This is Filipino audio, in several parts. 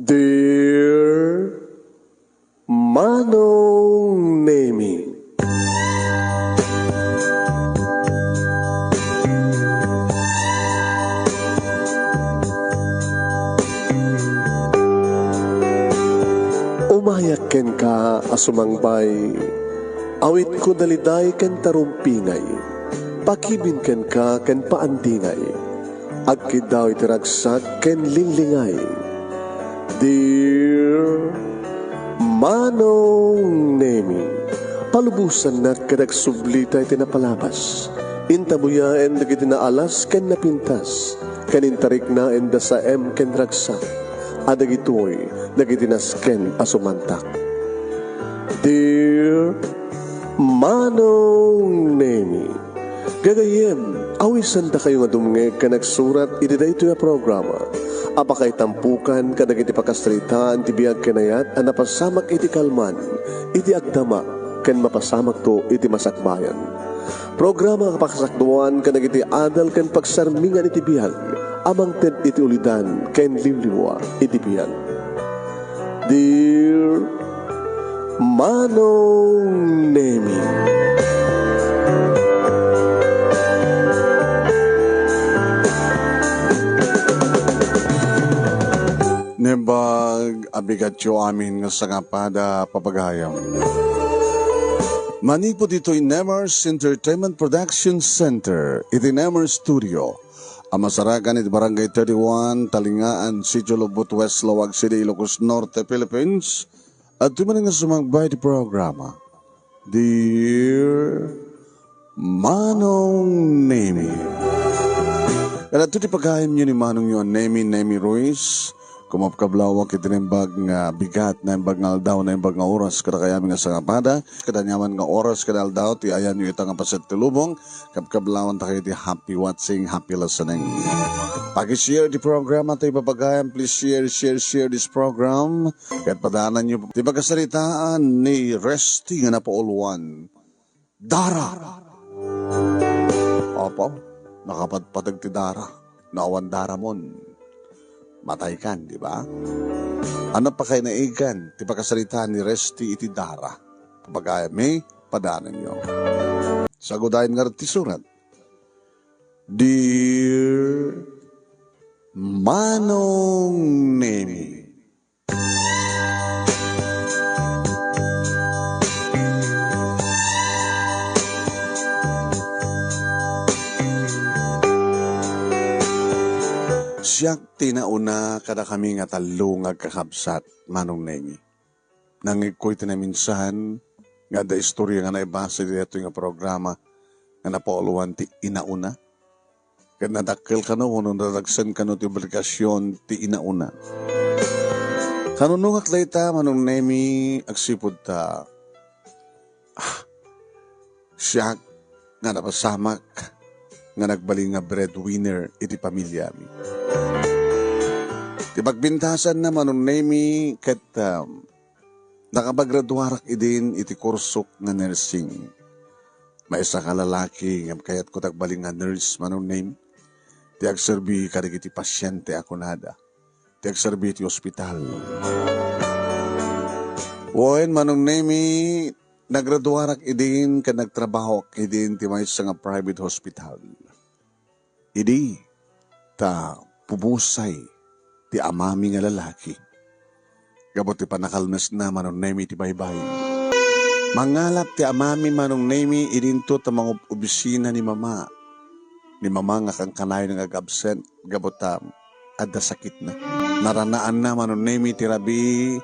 Dear Manong Nemi, umayak ken ka asumangbay, awit ko daliday ken tarumpingay, pakibin ken ka ken paandingay, agkid daw itiragsak ken linglingay. Dear Manong Nemi, palubusan na kadag sublita iti napalabas, intabuyaen dagiti naalas ken napintas, kanintarik na enda sa ken ragsak, adagitoy dagiti nasken asumantak. Dear Manong Nemi, gagayem, awisan da kayo nga dumngeg ka nagsurat iti daytoy a programa. Apakay tampukan kadagiti pakastritaan ti biag kenayat a napasamak iti kalman, iti agdama, ken mapasamak to iti masakbayan. Programa kapakasakduan kadagiti adal ken pagsarmingan iti biag, amang ted iti ulidan ken liwliwa iti biag. Dear Manong Nemi, Nebag abigatyo amin nga sangapada papagayam. Manig po dito in Nemers Entertainment Production Center, iti Nemers Studio. Amasarakan iti Barangay 31, Talingaan, Sitio Lubot, West Lawag City, Ilocos Norte, Philippines. At tumanin nga sumagbay di programa. Dear Manong Nemi. Kaya ito di pagayam nyo ni Manong yun, Nemi Ruiz. Kumapkablawak itinembag nga bigat na imbag nga aldaw na imbag nga oras kada kayami nga sangapada kada nyaman nga oras kada aldaw ti ayan nyo itang paset tilubong kapkablawan ta kayo ti happy watching, happy listening. Pag-share di program at ipapagayam, please share this program kaya't padaanan nyo ti pagkasaritaan ni Resty nga napauluan Dara. Opo, nakapadpatag ti Dara naawan Dara mon matay kan, di ba? Ano pa kayo naigan? Di ba kasalitaan ni Resty iti Dara? Kapag may padanan nyo. Sagudahin nga ti surat. Dear Manong Nemi, siyak tinauna kada kami nga talo nga kakabsat, Manong Nemi. Nangig ko'y tinaminsahan nga da istorya nga naibasa dito nga programa nga napauluan ti inauna. Kaya nadakil ka no, nung nadagsan ka no ti obligasyon ti inauna. Kanunungak layta, Manong Nemi, agsipod ta, siyak nga napasamak nga nagbaling nga breadwinner iti pamilya mi. Di pagbintasan na Manong Nemi ket nakapagraduarak idin iti kursok nga nursing. May isa ka lalaki nga kayat ko tagbaling nga nurse Manong Nemi. Ti agserbi kadig iti pasyente ako nada. Ti agserbi iti ospital. Woen Manong Nemi nagraduarak idin ka nagtrabaho idin ti may isa nga private hospital. Idi ta pumusay ti amami nga lalaki. Gabot ti panakalmes na Manong Nemi ti baybay. Mangalap ti amami Manong Nemi idinto ta mga obisina ni mama. Ni mama nga kang kanay nga absent. Gabot ta adda sakit na. Naranaan na Manong Nemi ti rabi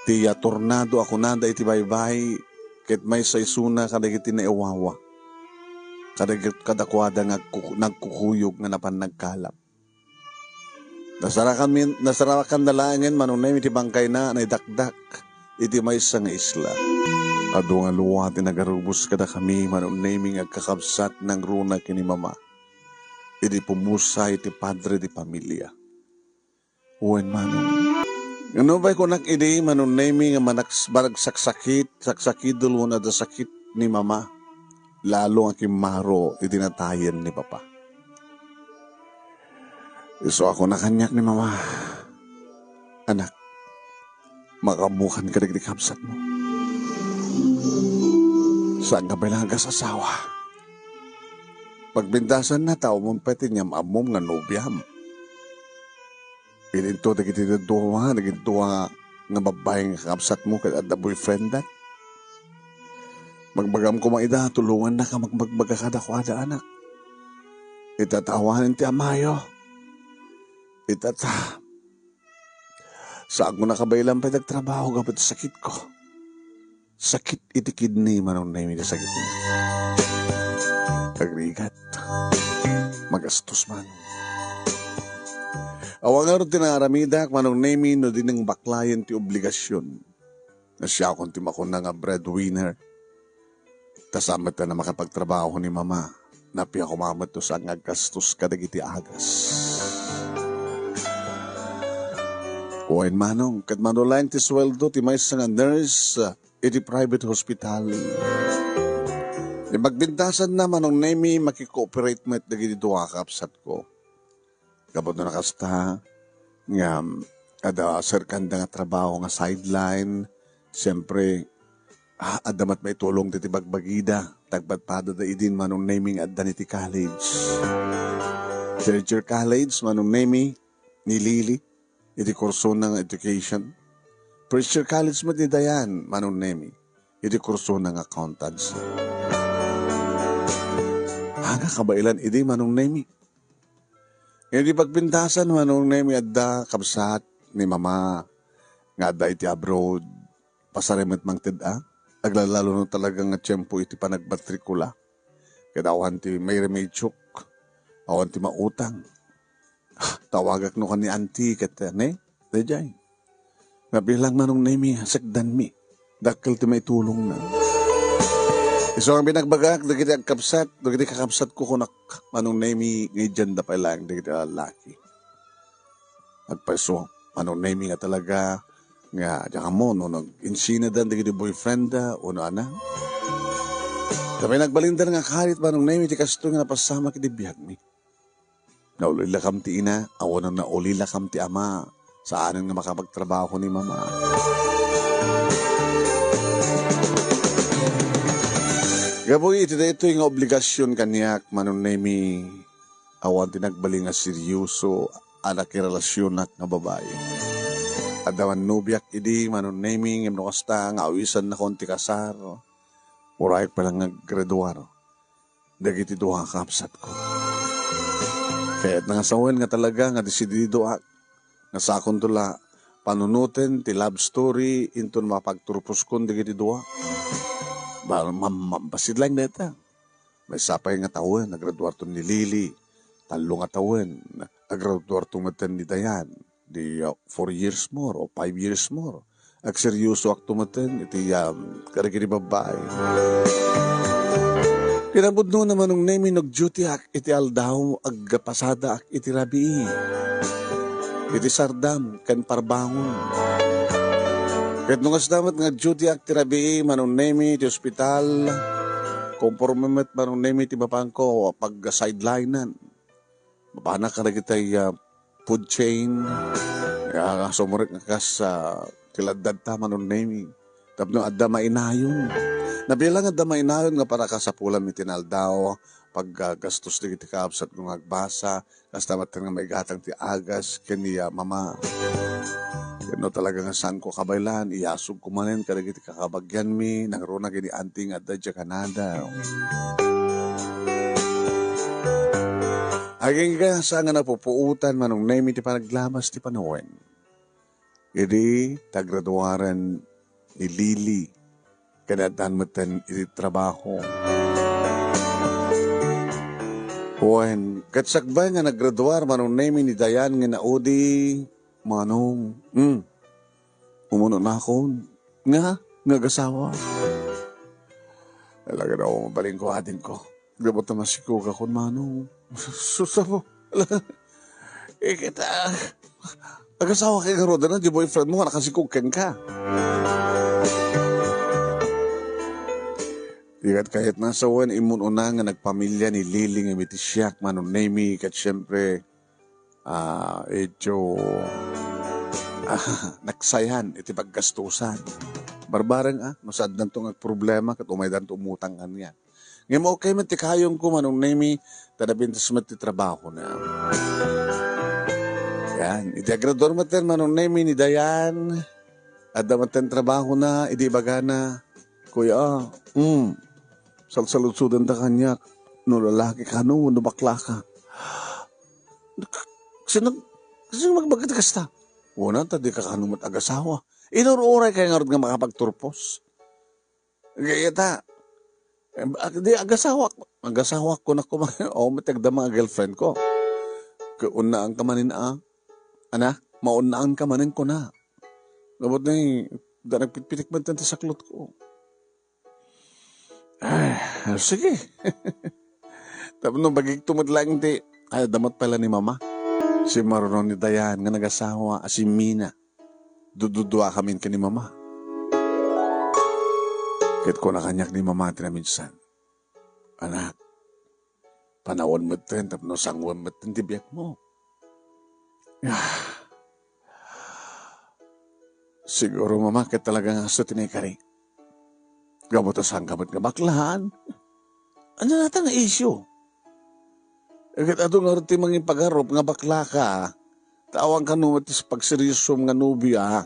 ti tornado ako nada iti baybay. Ket may saysuna kadagiti na iwawa. Kadakwada nagkukuyog nga napan nagkalap. Nasarakan na langin Manong Nemi iti bangkay na naidakdak iti may isang isla. Ado nga luwati nagarubos kada kami Manong Nemi nga kakabsat ng runa kini mama. Iti pumusay iti padre di pamilya. Uwen Manong. Ano ba'y kunak iti Manong Nemi nga saksakit dulun ada sakit ni mama. Lalo ang kimaro itinatayan ni papa. So ako na kanyak ni mama. Anak, makamukan ka nagdikapsat mo. Saan ka ba lang sa asawa? Pagbintasan na tao mong pwede niyam amom nga nobyam. Pilinto nagituwa nga babaeng kakapsat mo kada boyfriend dat. Magbagam ko maida, tulungan na ka magbaga kada ko ada anak. Itatawanan ti amayo. Saan ko nakabailan pa nagtrabaho kapit sakit ko. Sakit iti kidney manong namin na sakit mo. Agrigat. Magastos man. Awang nga rin tinaramidak manong namin no din ng baklayan ti obligasyon. Na siya kung timakon na nga breadwinner. Tasamat na makapagtrabaho ni mama. Napiya kumamat to sa ngagastos kadagiti agas. Kuwain manong, kat manulang ti sweldo ti may nga nurse iti private hospital. Di magbintasan na manong nemi makikooperate mo at dagiti duwa kapsat ko. Kapag na nakasta nga ada serkanda nga trabaho nga sideline, siyempre adamat may tulong ti bagbagida, tagbatpada da idin manong naming at daniti college. Teacher college, manong nami, ni Lily, iti kurso ng education. Preacher college mo di dayan, manong nami, iti kurso ng accountancy. Hanga kabailan, idi manong nami. Hindi pagpintasan, manong nami, adda kabsat ni mama, nga adda iti abroad, pasaremet mang teda. Aglalalo no talagang nga tiyempo iti panagbatrikula. Kaya awan ti may remedsyok. Awan ti mautang. Tawagak no ka ni auntie kata ne? Dajay. Nabilang manong nemi sakdan mi. Dakil ti may tulong na. So ang binagbagak, dagiti agkapsat, dagiti kakapsat ko kunak manong nemi ngay dyan da pa lang, dagiti lalaki. Agpaso, manong nemi nga talaga nga, diyan mo, no, nag-insina dan, dagiti boyfriend da, o no, ana. Kami nagbalindar nga karit ba, nung naimi, ti kasto nga napasama kiti biyag mi. Naulila kam ti ina, awan na naulila kam ti ama, saan nga makapagtrabaho ni mama. Gaboy, iti da ito yung obligasyon kanyak, manong naimi, awan ti nagbali nga seryoso, anak relasyon nga babae. Adawan nubiak idi, manon naming, imno kasta, nga awisan na konti kasar, urayak palang naggraduar, dagiti duha kapsat ko. Kaya't nangasawan nga talaga, nga desidido ak, nga sakon tula, panunutin, ti love story, into mapagturpos kon dagiti duha. Mampasid lang neta. May sapay nga tawen, nagraduar to ni Lily, talo nga tawen, nagraduar to matan ni Dayan, di 4 years more o 5 years more. Ag seryoso ak tumaten, iti karikiri babae. Kinabud no naman nung nemi nag-duty ak, iti aldaw, ag pasada ak, iti rabii. Iti sardam, kan parbangon. Kahit nung asdamat nga duty ak, iti rabii, manong nemi, iti ospital, kompormamet manong nemi, iti bapangko, pag sidelinean. Mapanak ka na kita'y food chain, sumurik nga kas kiladad tama nung naming. Tapos adda mainayon. Nabilang adda mainayon nga para kasapulan mi tinaldaw, pag gastos di kiti kaabsat ng agbasa, kas tamat nga maigatang ti agas, kaniya mama. Yano talaga nga saan ko kabaylan, iyasog kumanen, kada kiti kakabagyan mi, nangruna gini anting adda dya Canada. Aging ka sa nga napupuutan manong name iti panaglamas ti panuwen. Idi tagraduaran ni Lily kadatan matan iti trabaho. Wen katsakbay nga nagraduar manong name ni Dayan nga naudi manong umuno na ako nga gasawa. Talaga na ako mabaling ko atin ko. Gabot na masikuga ko manong. Susabo. Kita. Agasawa kay Garoda na, di boyfriend mo, nakasikugan ka. Dikat kahit nasa wan, imununa nga nagpamilya ni Lily nga mitisyak, manong nemi, kat syempre, naksayan, iti paggastusan. Barbarang masad na itong problema kat umay dan umutang niya. Ngayon mo okay man ti kayong ko manong nemi tadabintas mat ti trabaho na. Yan, iti agrador maten manong nemi ni Dayan at damaten trabaho na, idi bagana. Kuya, salsalutsudan ta kanya, no lalaki ka no bakla ka. Kasi magbagit kasta. Una, tadi ka kanumat agasawa. Inururay kayo nga rin nga makapagturpos. Kaya ta, di agasawa ko na kumain. O, matagda mga girlfriend ko. Kaunaan ka manin maunaan ka manin ko na. Gabot na nagpitpitik man tanti sa klot ko. Sige. Tapos nung bagig tumadlang ti, damat pala ni mama. Si Marlon ni Dayan nga nag-asawa, si Mina. Dududua kami ka ni mama. Kahit ko nakanyak ni mama tinaminsan. Anak, panawon mo ten, tapos sangwan mo ten, tibiyak mo. Siguro mama, kahit talaga nga sa tinikari. Gabotasan gamot nga baklaan. Ano natin nga issue? Kahit ato nga rin timang ipagarop nga bakla ka, tawang ka numatis pagseryosom nga nubya,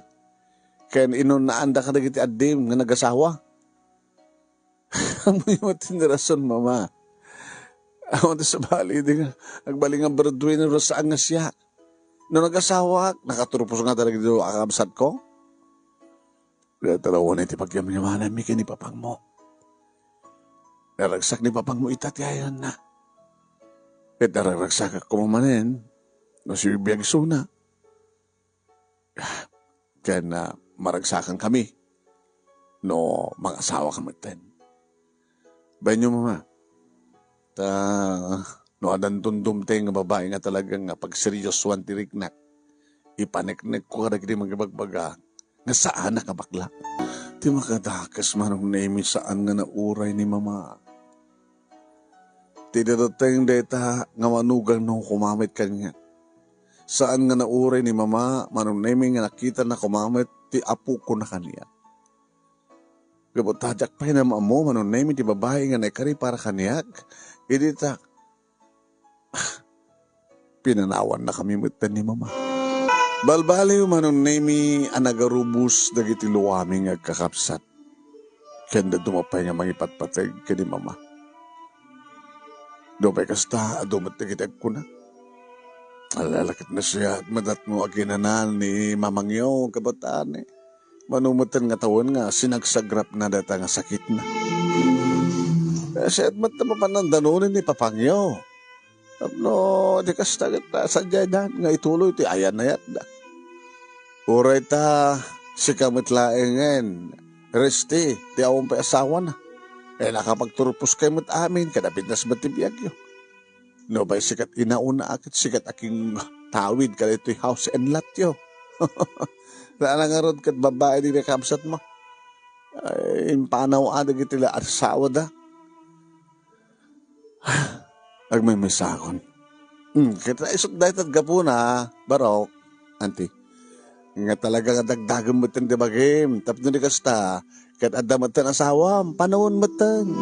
kaya inon naanda ka na kiti adim nga nag-asawa. Amoy matin na rason, mama. Ako na sa bali, nagbali nga breadwinner sa nga siya. Noong nag-asawa, nakaturupos nga talaga dito akabsat ko. Kaya talawa na iti pagyaman mi ni papang mo. Naragsak ni papang mo itatyayan na. At naragsak ako mamanin, no si biyag suna. Kaya na maragsakan kami, no mga asawa kami ten. Bayan nyo mama, no adan tundumte nga babae nga talagang nga pag seryosuan tiriknak, ipaniknik ko kada kini magibagbaga, nga saan nakabakla. Di makadakas manong naimi saan nga nauray ni mama. Tidadatang deta nga manugang nung kumamit kanya. Saan nga nauray ni mama, manong naimi nga nakita na kumamit, ti apo ko na kanya. Gabot tajak pa na mo, manong naimi ti babae nga naikari para kanyak. Idita, pinanawan na kami mutan ni mama. Balbaliw manong naimi anagarubus dagiti luwaming agkakapsat. Kanda dumapay nga mangipatpatay ka ni mama. Dumay kasta, dumatagitag ko na. Alalakit na siya, madat mo aginanan ni mamangyo, kabataan eh. Manumutan nga tawon nga, sinagsagrap na data nga sakit na. Siya at mat na mapanandanunin ni papangyo. No, di kasta kita sa dyan nga ituloy, ti ayan na yat da. Uray ta, si kamitlaengen, resti, ti awang pa asawa na. Nakapagturupos kayo mo't amin, kadapit na sa matibiyag yun. No, bay sikat inauna akit, sikat aking tawid, kada ito'y house and lot yun. Saan nga ron kat babae din nakamsat mo? Ay, impanaw adag itila asawa da. Ag may sakon. Kita isok dahil at gapuna, barok, auntie. Nga talaga dagdagan mo din bagim, tapos na di kasta, kat adamatan asawa, panahon matan.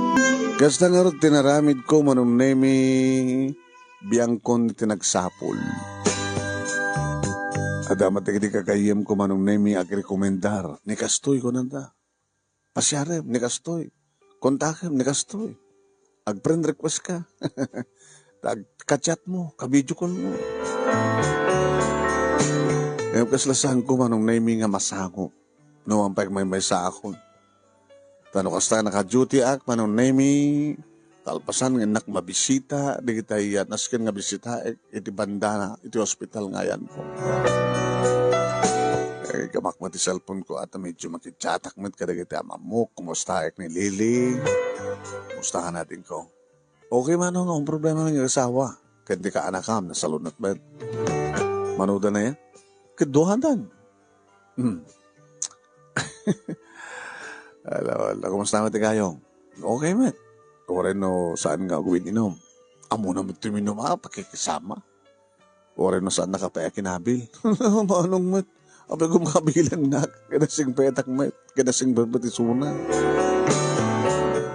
Kasta nga rin tinaramid ko manong nemi biyangkon tinagsapol. Adamat na kakayem ko manong nemi agrekomendar. Nikastoy ko nanda. Pasyarem, nikastoy. Kontakem, nikastoy. Ag-friend request ka. Ka-chat mo, ka-video call mo. Ngayon kaslasahan ko manong nemi nga masango. Noong pag may sa akon. Tano kasta naka-duty ak, manong nemi, talpasan nga nak mabisita, di kita naskin nga bisita, iti banda na, iti hospital nga yan po. Gamak mo ti cellphone ko at medyo makitsatak mo kada kita mamuk, kumusta ek ni Lily, kumusta ka natin ko. Okay manong, ang problema ng asawa, kandi ka anakam, nasa lunat ba? Manuda na yan? Kaduhanan. Ala, kumusta naman kayong? Okay, man. O rin no, saan nga gawin inom? Amo naman tuminom pakikisama. O rin no, saan nakapaya kinabil? Manong mat, Abay gumabilang na, kanasing petak met, kanasing berbatisuna.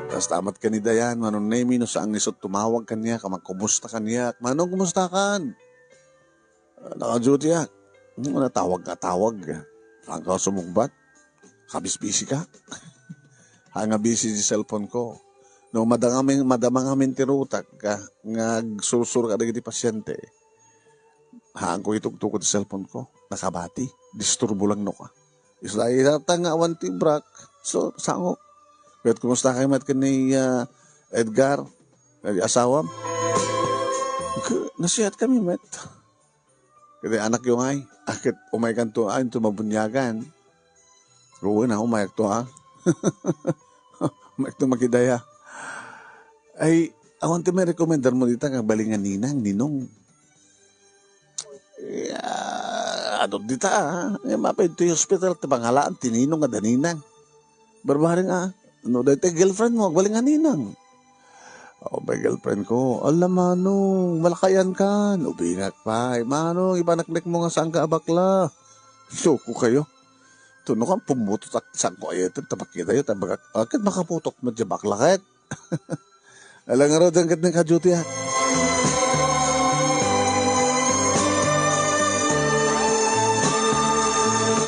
Tapos tamat ka ni Dayan, manong nemi no saan isot tumawag kanya, kumusta kanya, manong kumusta kan? Naka-duty ya. Natawag ka, tawag. Ang ka sumugbat, kabis-busy ka. Hanga busy si cellphone ko. No, madamang amin tirutak ka, nga susur ka na pasyente. Haan ko itugtukod sa cellphone ko, nakabati, disturbo lang no ka. Isla nga awan ti brak, so sango. Kahit kumusta kayo mat ka ni Edgar, asawam? Nasiyat kami mat. Kaya anak yung ay, akit umaykan to ay, tumabunyagan. Ruwan na, umayak to ha. Umayak to makidaya. Ay, awan ti may rekomendar mo dito nga balingan ninong. Ano dita mapay ito yung hospital, tabangalaan, tininong nga daninang. Barbaring no, dahil girlfriend mo, balingan ninang. May girlfriend ko, alam manong, malakayan ka, ubingak pa. Manong, ipanaklik mo nga saan ka abakla. Loko kayo. Tuno kang pumutot at saan ko ayaw ito, tabakita yun, akit makaputok mo dyan baklakit. Alang nga rin, hanggat ng ka-duty ha.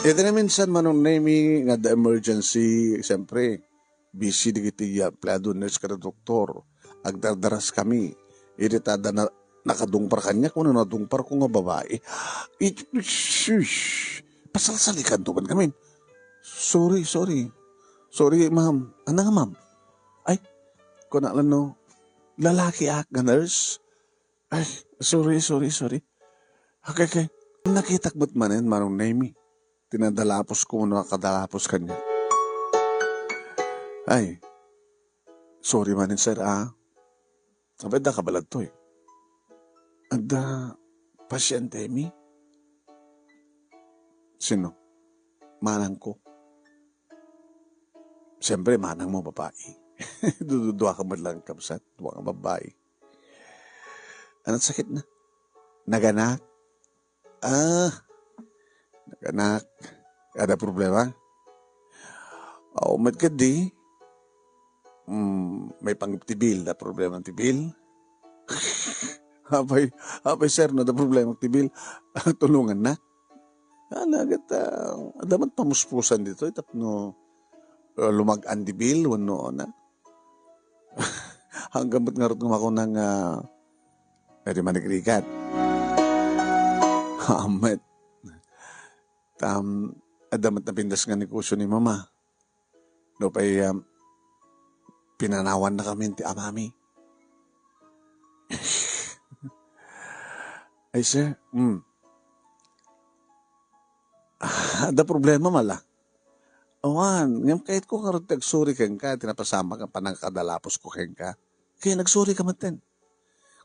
Ito na minsan manong nemi nga the emergency, siyempre, busy di kiti plado nurse ka na doktor. Agdardaras kami. Iritada na nakadungpar kanya kung ano nadungpar ko nga babae. Pasalsalikan to man kami. Sorry, ma'am. Ano nga, ma'am? Ay, kung alam no, lalaki nga nurse. Ay, sorry. Okay. Nakitakbat manin, manong nemi. Tinadalapos ko na kadalapos kanya. Ay, sorry manin sir Sabay da kabalad to Ada pasyente mi? Sino? Manang ko. Siyempre manang mo babae. Dududwa ka man lang kapsat. Duwa ka babae. Anong sakit na? Naganak? Naganak. Ada problema? Umat ka di. May pang-tibil na problema ng tibil. Hapay sir, na problema ng tibil. Tulungan na. Agad, dapat pamuspusan dito. Tapno, lumag-an tibil, wano na. Hanggang ba't nga rin ako ng manikrikat. Hamet. Adamat na pindas nga ni kusyo ni mama. No, pa'y, pinanawan na kami ti amami. Ay, sir, ada problema mala. Awan, ngam kahit ko karot nagsuri kang ka, tinapasama ka pa ng kadalapos ko kang ka. Kaya nagsuri ka matin.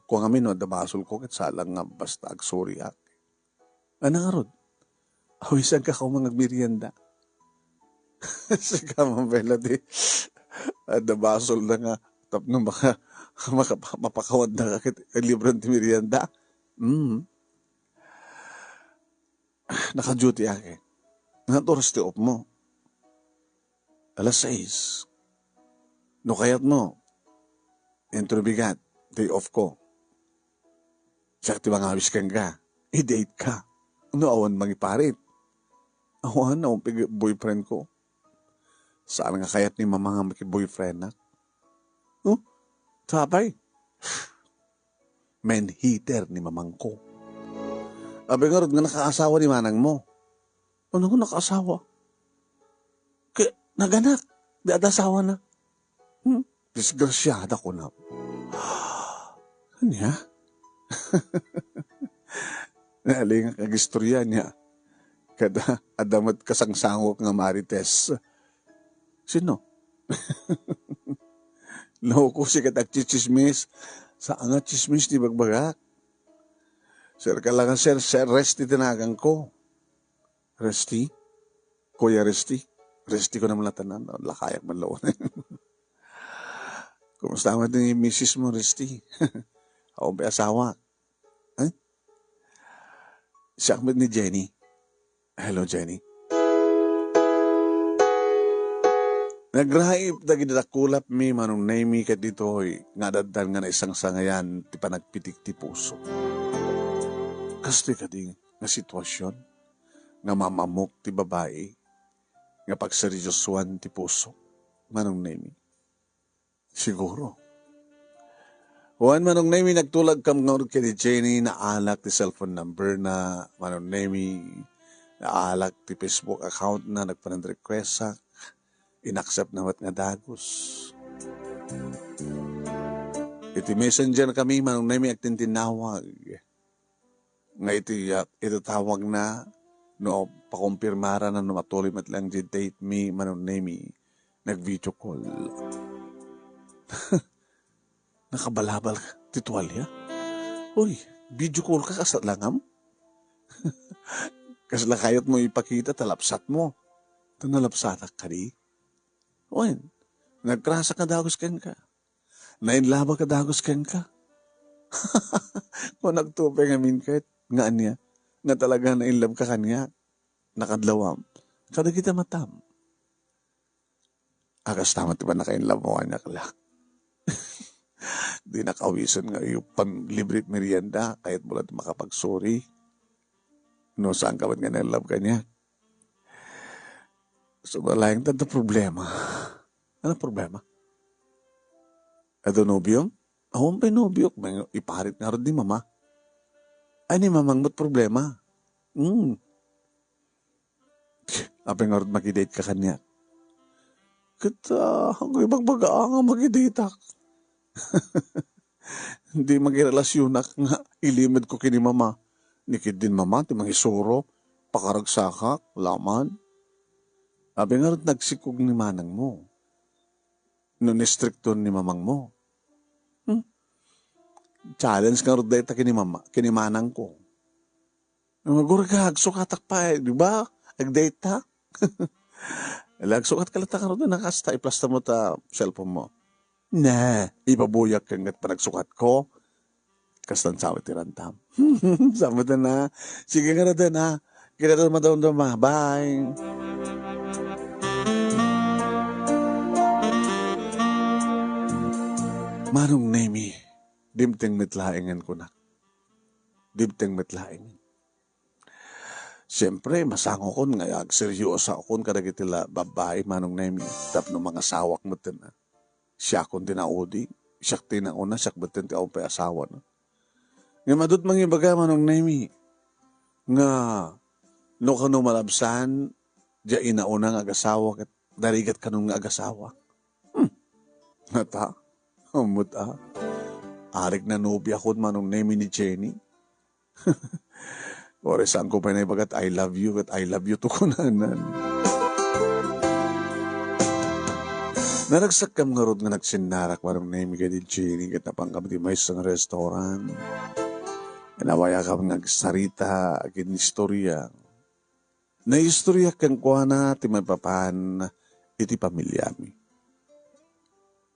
Kung amin, no, damasol ko, kat salang nga basta agsuri ak. Ano nga rod? Awisan ka kung mga merienda. Sige mabela di. Dabasol na nga. Tapno mapakawad na kakit. Libran ti merienda. Naka-duty ake. Natoras ti op mo. 6:00. No kayat mo. Entro bigat. Day off ko. Sakti mga awis kang ka. I-date ka. Ano awan mangiparit. Awan na boyfriend ko. Saan nga kayat ni mama nga maki-boyfriend na? Sabay. Men heater ni mamang ko. Abay nga rin nga nakaasawa ni manang mo. Ano nga nakaasawa? Kaya naganak. Di adasawa na. Disgrasyada ko na. Ano ya? Naaling nga kagistorya niya. Kada adamat kasangsangok nga marites. Sino? Loko si katak chismis. Saan nga chismis di bagbagak? Sir ka lang sir Resty tinagang ko. Resty? Kuya Resty? Resty ko naman latanan. Lakayak man lawan. Kumusta mo din yung misis mo, Resty? Ako ba asawa? Siya ni Jenny. Hello, Jenny. Nagraip dagi dakulap mi manong naimi kat ditoy nga daddan nga na isang sangayan ti panagpitik ti puso. Kastoy kadi nga sitwasyon nga mamamok ti babae nga pagseryosuan ti puso manong naimi. Siguro. Juan manong naimi nagtulag kam nga kay ni Jenny na alak ti cellphone number na manong naimi na alak ti Facebook account na nagpanand request sa inaccept na nga dagos. Iti messenger kami manong naimi agtintinawag. Nga iti tawag na no pakumpirmara na matuloy matlang di date me manong naimi nag-video call. Nakabalabal ka, titualya. Uy, video call ka kasat langam? Kasla kayat mo ipakita talapsat mo. Tanalapsatak ka di. Uy, nagkrasa ka dagos ken ka. Nainlaba ka dagos ken ka. Kung nagtupay ngamin kahit nga niya, nga talaga nainlab ka kanya, nakadlawam, kada kita matam. Akas tama diba nakainlab mo kanya kala. Di nakawisan nga yung panglibrit merienda, kahit mula makapagsuri. No, saan ka ba't nga nainlab kanya? So, malayang tanda problema. Ano problema? Ado nobyong? Ako ang pinobyo. Iparit nga rin ni mama. Ay, ni mamang ba't problema? Apay nga rin makidate ka kanya. Kita, hanggang ibang baga nga makidatak. Hindi magirelasyonak nga ilimad ko kini mama. Nikid din mama, ti mangisuro, pakaragsakak, laman. Abi nga rin nagsikog ni manang mo. Nistrikto ni mamang mo. Challenge nga rin dahil kini manang ko. Maguragag, sukatak pa di ba? Ag-date ta? Sukat kalata ka rin nakasta, iplasta mo ta cellphone mo. Ipabuyak kang at panagsukat ko. Kastan sawit tirantam. Sama na. Sige nga rin ha. Kita rin madawang-dama. Bye. Manong Nemi, dimteng mitlaingan ko na. Dimteng mitlaingan. Siyempre, masango ko nga seryosa ako kadagitila babae manong Nemi. Tapno mga sawak mo na. Siya akong tinaudi. Siya tinauna, siya batin ti akong asawa na. Nga madut mga ibaga manong Nemi. Nga, no ka nung malabsan, diya inauna nga agasawa, kat darigat ka nung nga agasawa. Nata, umuta. Arik na nobya ko manong Nemi ni Jenny. Ore saan ko pa na ibagat, I love you, at I love you to kunanan. Naragsak kam nga rod nga nagsinarak manong Nemi ka ni Jenny, kat napangkam di may isang restaurant. Nawaya ka nagsarita, agin istorya. Na istorya kang kuana, ti may papan, iti pamilyami.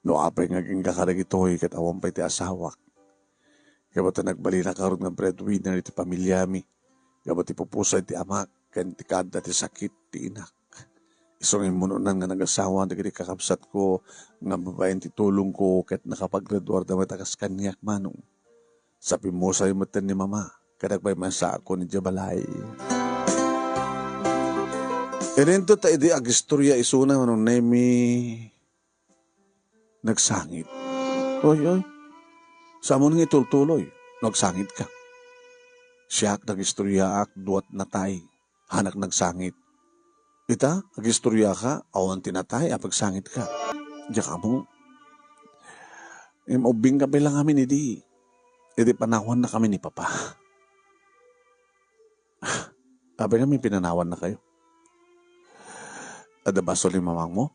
No apay nga ging kakaragitoy, kat awang pa iti asawak. Kabata nagbali na karod nga breadwinner iti pamilyami. Kabata ipupusay ti amak, kan ti kada ti sakit ti inak. Isongin mo nun nga nag-asawa, di kakapsat ko, nga babayan ti tulong ko, kat nakapag-graduar na matakas kanyak manong. Sabi mo sa'yo matan ni mama, kadag may masa ako ni Jabalay. Inento ta idi agistorya isuna manong Nemi nagsangit. Oy. Samo nga itultuloy, nagsangit ka. Siyak nagistorya ak, duat natay, hanak nagsangit. Ita, agistorya ka, awan tinatay, apagsangit ka. Diya ka mo. Ubing ka lang amin, idi panahon na kami ni Papa. Abay kami pinanawan na kayo. Ada baso ni mamang mo?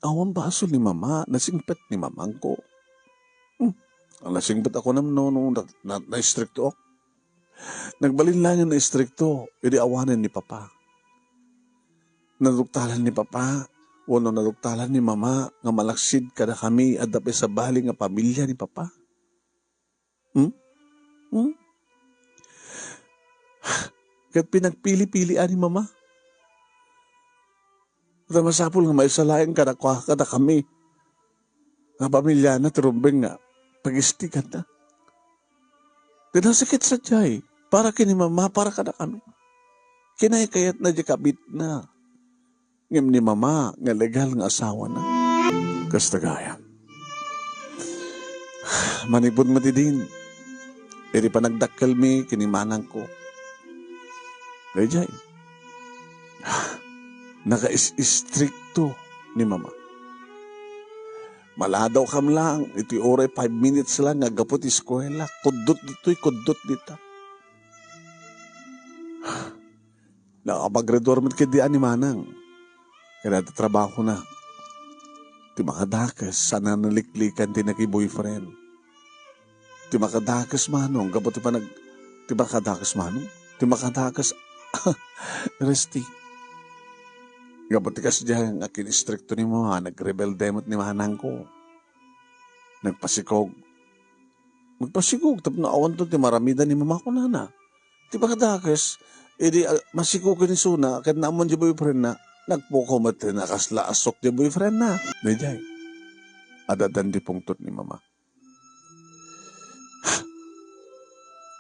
Awan baso ni mama, nasingpet ni mamang ko. Ang nasingpet ako nung na-istrikto. Nagbalin lang yung na-istrikto, hindi awanan ni Papa. Naduktalan ni Papa, wano naduktalan ni mama, nga malaksid kada kami adapi sa bali nga pamilya ni Papa. Kat pinagpili-pilian ni mama. At masapol nga may salayan kada kami. Nga pamilya na turumbeng nga. Pag-istikan na. Tinasakit sa jay. Para kini mama, para kada kami. Kinay kayat na di kabit na. Ngam ni mama, nga legal nga asawa na. Kastagayan. Manipod matidin. Iri pa nagdakkel mi, kinimanang ko. Gayjay. Naka-istrikto ni mama. Maladaw kam lang, iti oray 5 minutes lang, agapot eskwela. Kudot dito'y, kudot dito. Nakapag-graduar mo kaya diyan ni Manang. Kaya trabaho na. Ti makadakas, sana naliklikan ti naki-boyfriend. Ti makadakas manong, gabot ti panag, ti makadakas manong, ti makadakas, resti. Gabot ti kas diyan, akin istrikto ni mo, nag-rebel demot ni Manang ko. Nagpasikog. Magpasikog, tap na awan to, ti maramida ni mama ko na. Ti makadakas, edi masikog ni Suna, kahit naamon di boyfriend na, nagpuko mati nakasla asok di boyfriend na. Dajay. Adadan di pungtot ni mama.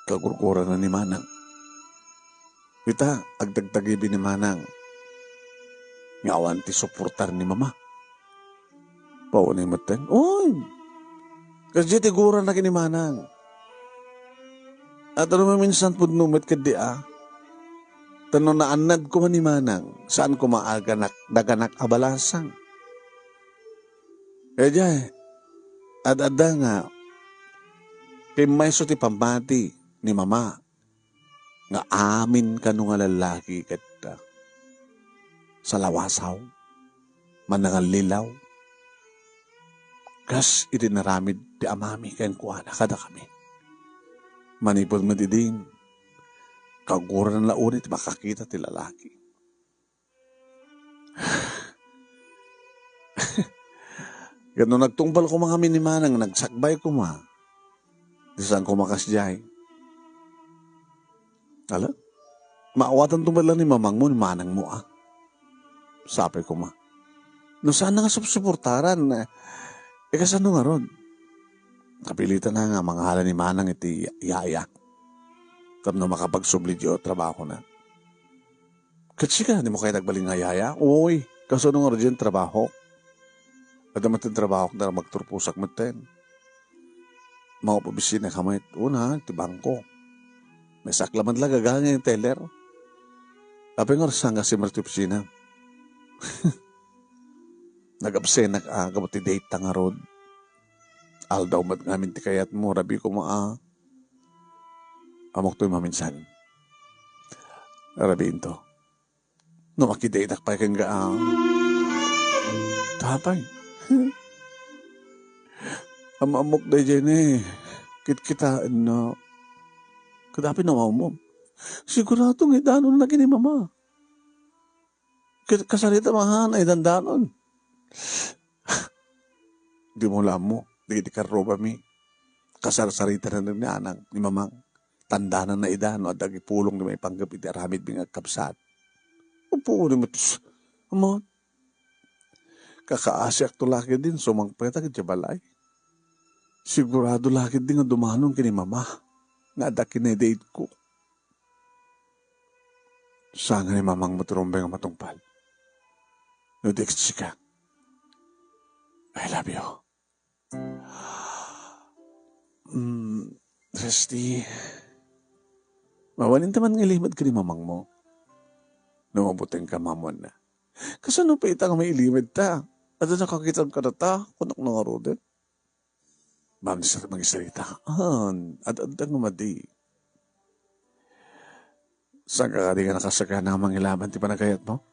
Kagurkura na ni Manang. Kita, agdagdagibi ni Manang. Ngawan ti suportar ni mama. Paunay maten. Oy! Kasi ti gura na kini Manang. At ano minsan po numit ka di Tano na anad ko man ni Manang, saan ko maaganak, daganak abalasang. Kaya ad-ada nga, kay may ti pamati ni mama, nga amin ka nung lalaki kat sa lawasaw, manangal lilaw. Kas itinaramid ti amami kayan kuana kada kami. Manipod madidin, kagura ng launit, makakita ti lalaki. Gano'n nagtungpal ko mga minimanang, nagsakbay ko ma. Di saan ko makasjay. Ala? Maawatan tumbal lang ni mamang mo, ni manang mo Sapay ko ma. No saan na nga suportaran? Kasano nga ron? Kapilitan na nga, mga hala ni manang iti yaya. Tapno makapagsubli o trabaho na. Kasi ka, di mo kayo nagbaling nga yaya? Uy, kaso nung origin trabaho. At naman tin trabaho na magturpusak matin. Mga pabisina kamay, una, ti bangko. May saklaman lang gagangin yung teller. Tapi nga saan nga si Marti Pisina? Nag-absen na kabot ti date nga road. Aldaw mat ngamin ti kayat mo, rabi ko amok to'y maminsan. Arabiin to. No, makidaitak pa kang tapay. Amok day dyan Kit-kitaan na. Kadapi na mo. Sigurado nga danon na gini mama. Kasalita mahan ay dandanon. Di mo lang mo. Di karoba mi. Kasarsarita na ni anang ni mamang. Tanda na idano at agipulong na may panggap iti aramid bing agkapsat. Upo ni matus. Amon. Kakaasyak to laki din sumangpeta ka balay. Sigurado laki din nga dumanong kini mama. Nga adakin na date ko. Sana ni mamang maturumbay nga matungpal. No text ka. I love you. Resti. Mawanin taman nga ilimad ka ni mamang mo. Namabuteng ka mamon na. Kasano pa itang may ilimad ta? At nakakita ka na ta? Kunak na nga rodin. Ma'am, mag-isarita. At nga madi. Saan ka di ka nakasaka ng mga ilaban ti panagayat mo?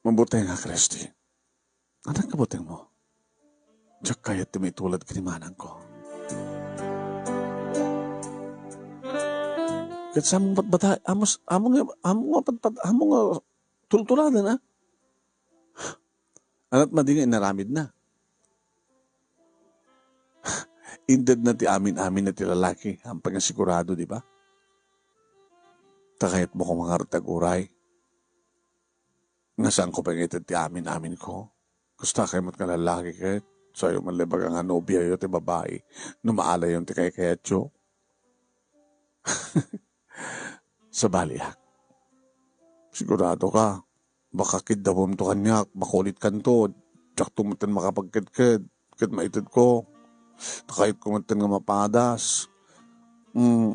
Mabuteng nga, Christy. Anong kabuteng mo? Diyak kayat ti may tulad kinimanang ko. Kahit sa among patbata, among tultuladan, Anat madi nga inaramid na. Indad na ti amin-amin na ti lalaki, ang pangasigurado, di ba? Takayat mo kung mga rataguray. Nasaan ko pa ngayon ti amin-amin ko? Gusto kayo mo't ka lalaki kahit sa'yo malibag ang nobya yun ti babae. Numaala yun ti kayakayatyo. Sa baliak. Sigurado ka. Baka kidawam to kanyak, makulit kanto. Tsak tumutan makapagkadkad. Kad maitid ko. Kahit kumuntan nga mapadas.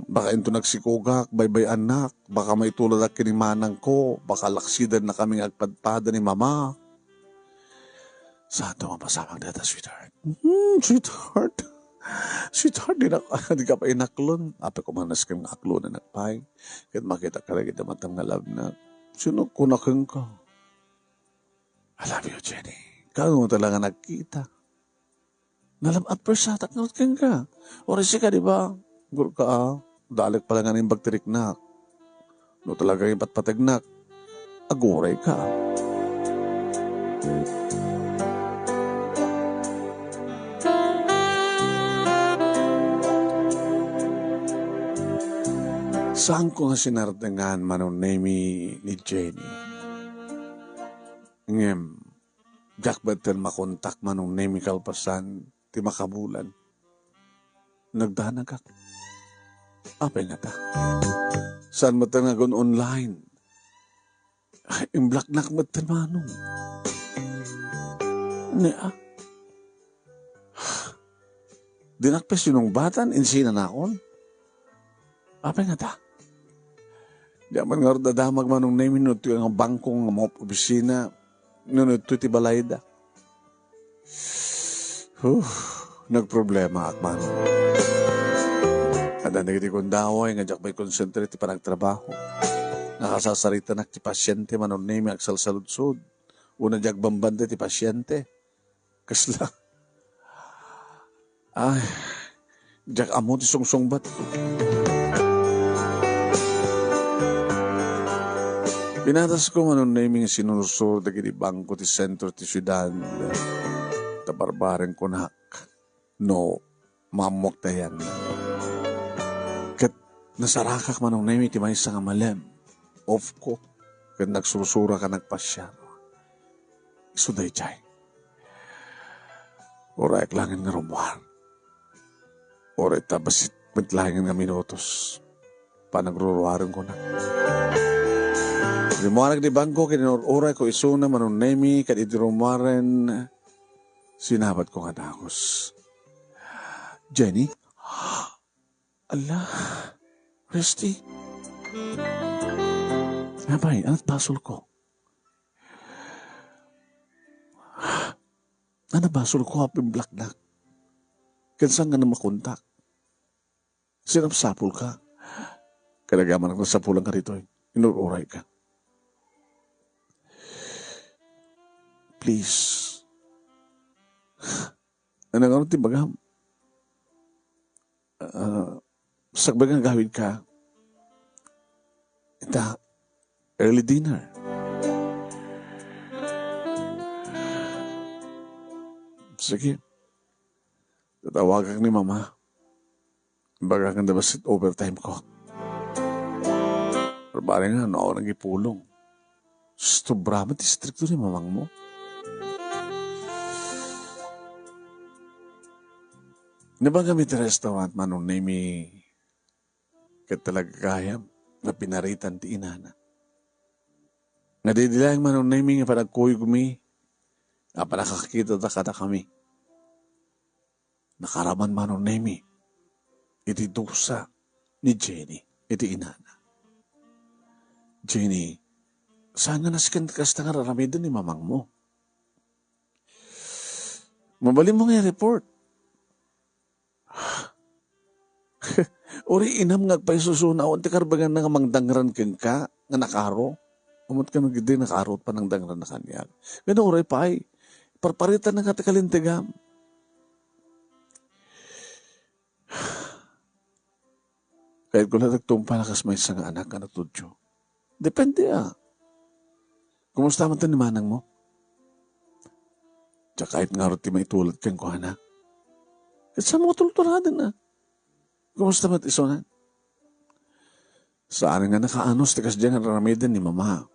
Baka ito nagsikugak, baybay anak. Baka may tulad at kinimanang ko. Baka laksidan na kaming agpadpada ni mama. Saan ito mapasamang data, sweetheart? Sweetheart? Sweetheart, di ka pa inaklon. Ape ko manas kang aklon na nagpay. Kahit makita ka rin matang nga love na. Sino kunakang ka? I love you, Jenny. Kano mo talaga nagkita? Nalam at persatak nga kang ka. Orisi ka, di ba? Guru ka, dalik pala nga ng bagtiriknak. No talaga yung patpatagnak. Aguray ka. Saan ko nga sinartangan manunemi ni Jenny? Ngem, jak ba't makontak manunemi kalpasan ti makabulan? Nagdanag ako. Apay nga ta. Saan mo tanagon online? Ay, imblaknak mo tanmanong. Niya. Dinakpes yun ng batan, insina na akon. Apay nga ta. Diyaman nga dadamag manong na minuto yung bangkong nga mga opisina. Nunuto ti balayda. Nagproblema akman. Kada nagiti kong daway, nga jak may concentrate ti panagtrabaho. Nakasasarita na ti pasyente manong na yung agsalsaludsod. Una jak bambanda ti pasyente. Kasla. Ay, jak amo ti sungsungbat. Pinatas ko manong naming sinusur dagiti bangko ti sentro ti syudad. Tabarbaren ko nak. No, mamok tayan. Kat nasarakak manong naming ti may nga malem. Off ko. Kat nagsusura ka nagpasya. Isuday chay. Oray klangin nga rumwar. Oray tabasit matlangin nga minutos. Panagruruarin ko na. Limuarag di bangko, kininururay ko isuna, manunemi, kadidirumaren, sinabat ko nga dagos. Jenny? Ala, Resty? Abay, anat basol ko? Ano basol ko, hapim blaknak? Kansang nga na makontak? Sinapsapul ka? Kalagaman ako sa pulang ka rito, inururay ka. Please. Ano nga ti bagam? Sagbagang gawin ka. Ita, early dinner. Sige. Tatawagan ni mama. Baga kang dabasit overtime ko. Pero bari nga, ako nang ipulong. Sobrang distrikto ni mamang mo. Nabang kami ti restaurant manong nami katalaga kayam na pinaritan ti inana. Nadidilayang manong nami nga panagkuyo kami nga panakakita ta kata kami. Nakaraman manong nami iti dusa ni Jenny iti inana. Jenny, saan nga nasikan kasta nga raramidan ni mamang mo? Mabali mo nga report. Uri inam nga paisusuna, ti karbagan na nga mangdangran keng ka, nga nakaro. Umot ka nagdi nakaro pa ng dangran na kanyag. Gano uri pa ay, parparitan na nga ti kalintigam. Kahit ko na nagtumpa na kas may isang anak ka natudyo. Depende ah. Kumusta man ito ni manang mo? Tsaka kahit nga rin may tulad kang kuhana. Kat sa mga tulturadan na. Kumusta mat isonan? Saan nga nakaanos tikas dyan ang ramidan ni mama.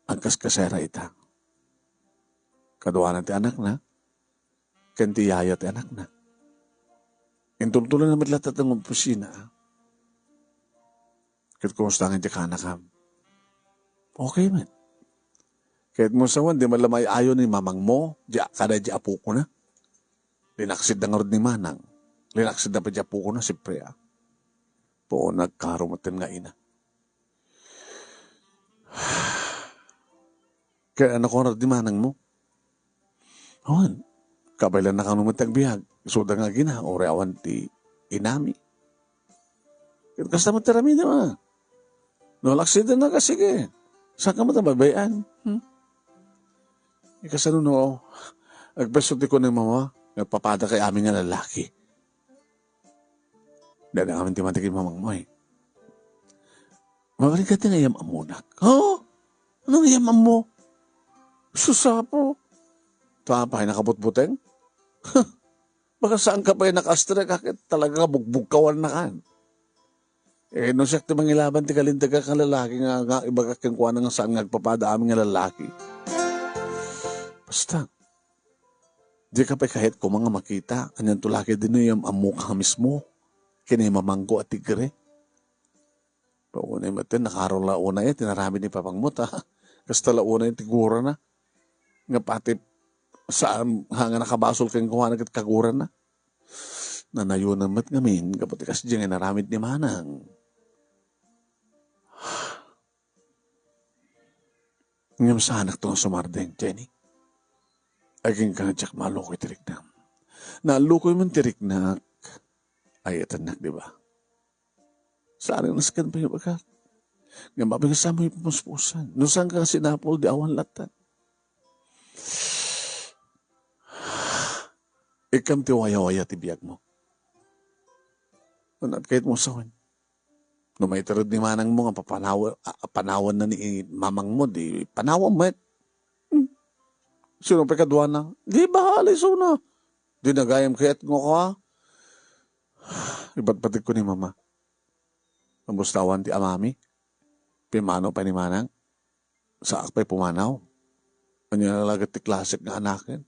Ang kaskasera ita. Kaduanan ti anak na. Kanti yaya ti anak na. Intultulan na matlatat ng opisina. Kat kumusta nga ti kanakam. Okay man. Kahit mo sawan, di malamay ayon ni mamang mo, kada di apo ko na. Linaksid na nga rin ni manang. Linaksid na pa di apo ko na, siyempre po nagkarumatin nga ina. Kaya anak ko na di manang mo. Awan, kabaylan na kang numatag bihag. Isuda nga gina, ore awan ti inami. Kaya kasta matirami na nolaksida na kasi ke. Saan ka matababayan? Ikasano no, agpesulti ko ng mama, nagpapada kay aming nga lalaki. Dahil ang aming timatigin mamang mo Mabalik ka nga yam amunak. Oh, anong yam mo? Susapo. Tapay nakabutbuteng? Baka saan ka pa nakastra kakit talaga bugbog kawan na kan. No siya ti mangilaban ti kalindag ka lalaki nga iba ka kuha nga saan nagpapada aming nga lalaki. Basta, di ka pa kahit ko mga makita, kanyan tulaki din yung amukha mismo, kinay mamanggo at tigre. Paunay matin, nakaroon la una tinarami ni papangmut Kasta la una tigura na. Nga pati saan hanga nakabasol kang kuha na kagura na. Nanayunan mat ngamin, kapati kasi dyan naramid ni manang. Ngayon sa anak to sumardeng, Jenny. Aging ka nga tsak malukoy tirik na. Nalukoy man tirik na ay etanak, di ba? Saan ang naskan pa yung bagat? Nga mabigasama yung pumuspusan. Nung saan ka kasi napol, di awan latan. Ikam ti waya-waya ti biyag mo. At kahit mo sawan. No may tarod ni manang mo nga panawan na ni mamang mo, di panawan mo. Sino pa kadwa na? Di bahalay so na. Di nagayam kayat mo ka. Iba't patig ko ni mama. Ang bustawan ti amami. Pimano pa ni manang. Sa akpay pumanaw. Ano yung nalagat ti klasik nga anakin.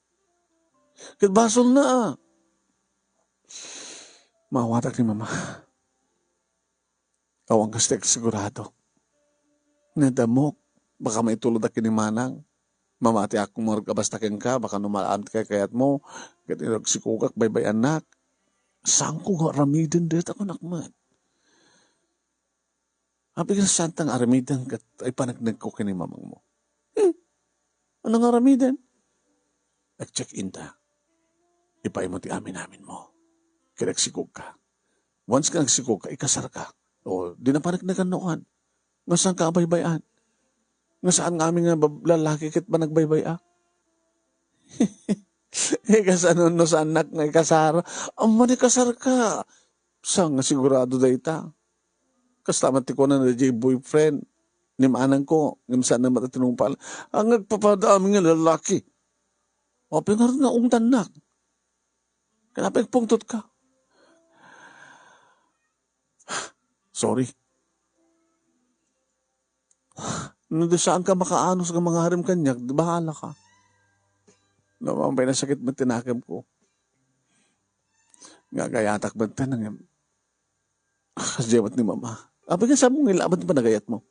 Kit basol na Mawatak ni mama. Awang kastek sigurado. Nadamok. Baka may tulad aki ni manang. Mamati ako mo kabastakin ka. Baka numalaan ka kayat mo. Kaya nagsikukak baybay anak. Saan ko nga ramidin dito ako nakman? Habi ka sa santang aramidan kat ay panagnag ko kini mamang mo. Ano nga aramidan? Nag-check-in ta. Ipay mo ti amin mo. Kaya nagsikog ka. Once ka nagsikog ka, ikasar ka. O, di na panagnagan noon. Nga saan ka baybayan? Nga saan nga aming lalaki kit ba nagbaybaya? Kasano no sa anak nga ikasar? Amman ikasar ka. Saan nga sigurado da ita? Kastamat ko na na boyfriend. Ni manang ko. Ngam saan na matatinong pala. Ang nagpapada aming nga lalaki. O, pingar nga tanak. Kanapag pungtot ka. Sorry. Nung saan ka makaanos ka mga harim kanyak, bahala ka. Namampay na sakit mo tinakam ko. Gagayatak ba ito nang kasyamat ni mama. Abi ka sa mong ilaban pa nagayat mo.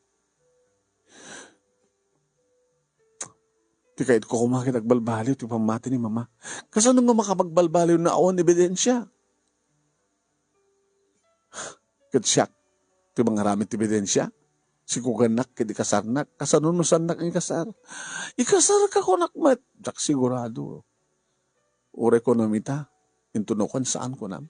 Di kahit ko kumakit agbalbaliw, di pamati ni mama. Kasi nung makapagbalbaliw na awan ebidensya. Katsyak. Ito mga ramit ebidensya. Si kuganak, kedi kasarnak. Kasanunusanak ang ikasar. Ikasar ka ko nakmat. Jak sigurado. Ure ko namita. Intunukan saan ko nam.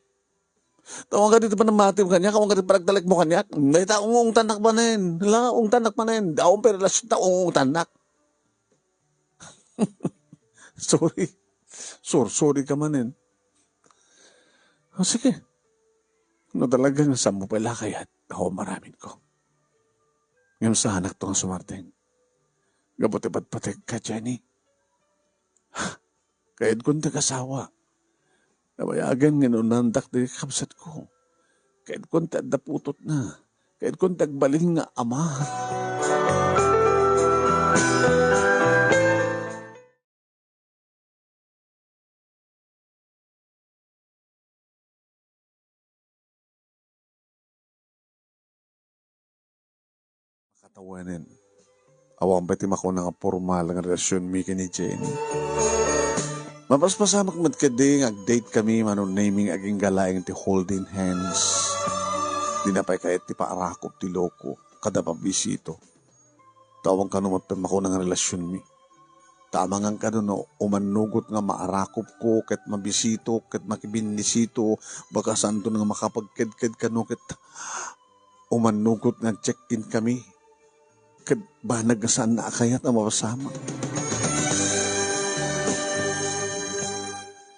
Tawang ka dito pa namati mo kanya. Kawang ka dito paragdalik mo kanya. Ngay ta ung tanak pa na yun. Hala, ung tanak pa na yun. Daong perelasyon ta ung tanak. Sorry. Sorry ka manin. Sige. No talagang sa mo pala kaya't ako maraming ko. Ngayon sa anak to ang sumarting. Gabuti ba't patig ka, Jenny? Kahit kung nag-asawa, Nabayagan nga nandak di kapsat ko. Kahit kung tadaputot na. Kahit kung tagbaling nga ama. Makatawanin. Awang pati mako nga formal nga relasyon mi ni Jenny. Mapaspasamak madkading ag-date kami manon naming aging galaing ti holding hands. Di na pa'y kahit ti paarakop ti loko kada pabisito. Tawang kanumat pa mako nga relasyon mi. Tama nga ka no, umanugot nga maarakop ko, ket mabisito, ket makibinisito, baka saan to nga makapagked-ked ka no, ket umanugot nga check-in kami. Ket ba nagasaan na akayat na mapasama.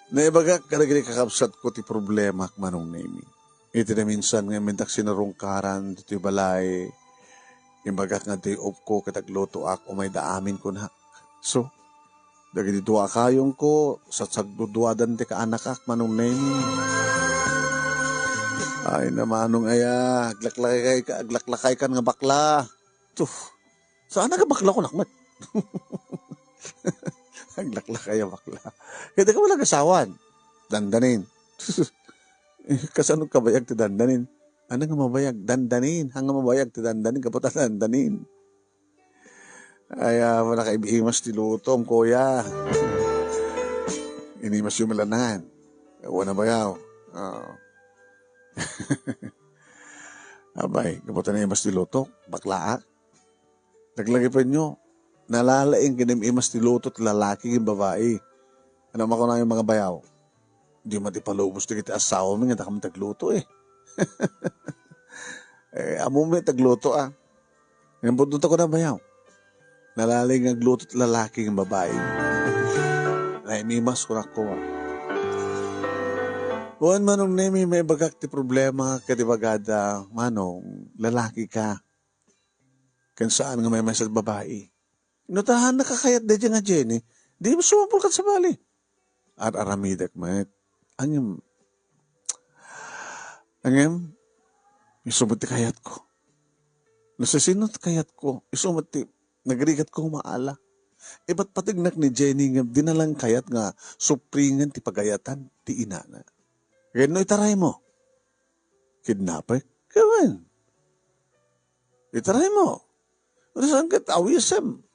Naibaga kadagiri kakapsat ko ti problema manong nami. Iti na minsan nga mintak sinarungkaran dito balay. Imbaga nga day off ko katagloto ak o may daamin ko na. So, dagiti dua kayong ko sa sagduduadan ti kaanak ak manong nami. Ay namanong aya, aglaklakay kan nga bakla. Tuh, saan nga bakla ko nakmat? Aglaklakay ang bakla. Kaya ka wala kasawan. Dandanin. Kasano kabayag ti dandanin? Ano nga mabayag? Dandanin. Hanga mabayag ti dandanin. Kaputa dandanin. Ay, wala kaibimas ti lutom, kuya. Inimas yung malanan. Wala bayaw. Abay, kaputa na imas ti luto. Bakla. Naglagay pa nyo. Nalalaing kinimimas ti luto ti lalaki yung babae. Ano mako na yung mga bayaw? Di matipalubos ti kita asawa mo nga kami tagluto eh. Amo mo tagluto ah. Ngayon punta ko na bayaw. Nalaling ang luto ti lalaki yung babae. Naimimas ko na ko ah. Buwan manong nemi may bagak ti problema kadibagada manong lalaki ka. Kan saan nga may sa babae. Inutahan nakakayat de nga Jenny. Di mo sumapul ka sa bali. At aramidak mayat. Angem, isumati kayat ko. Nasasinot kayat ko. Isumati, nagrigat ko maala. Ba't patignak ni Jenny nga dinalang kayat nga supringan ti pagayatan ti inana. Kaya no itaray mo. Kidnapper? Kawan. Itaray mo. Saan ka tawisem?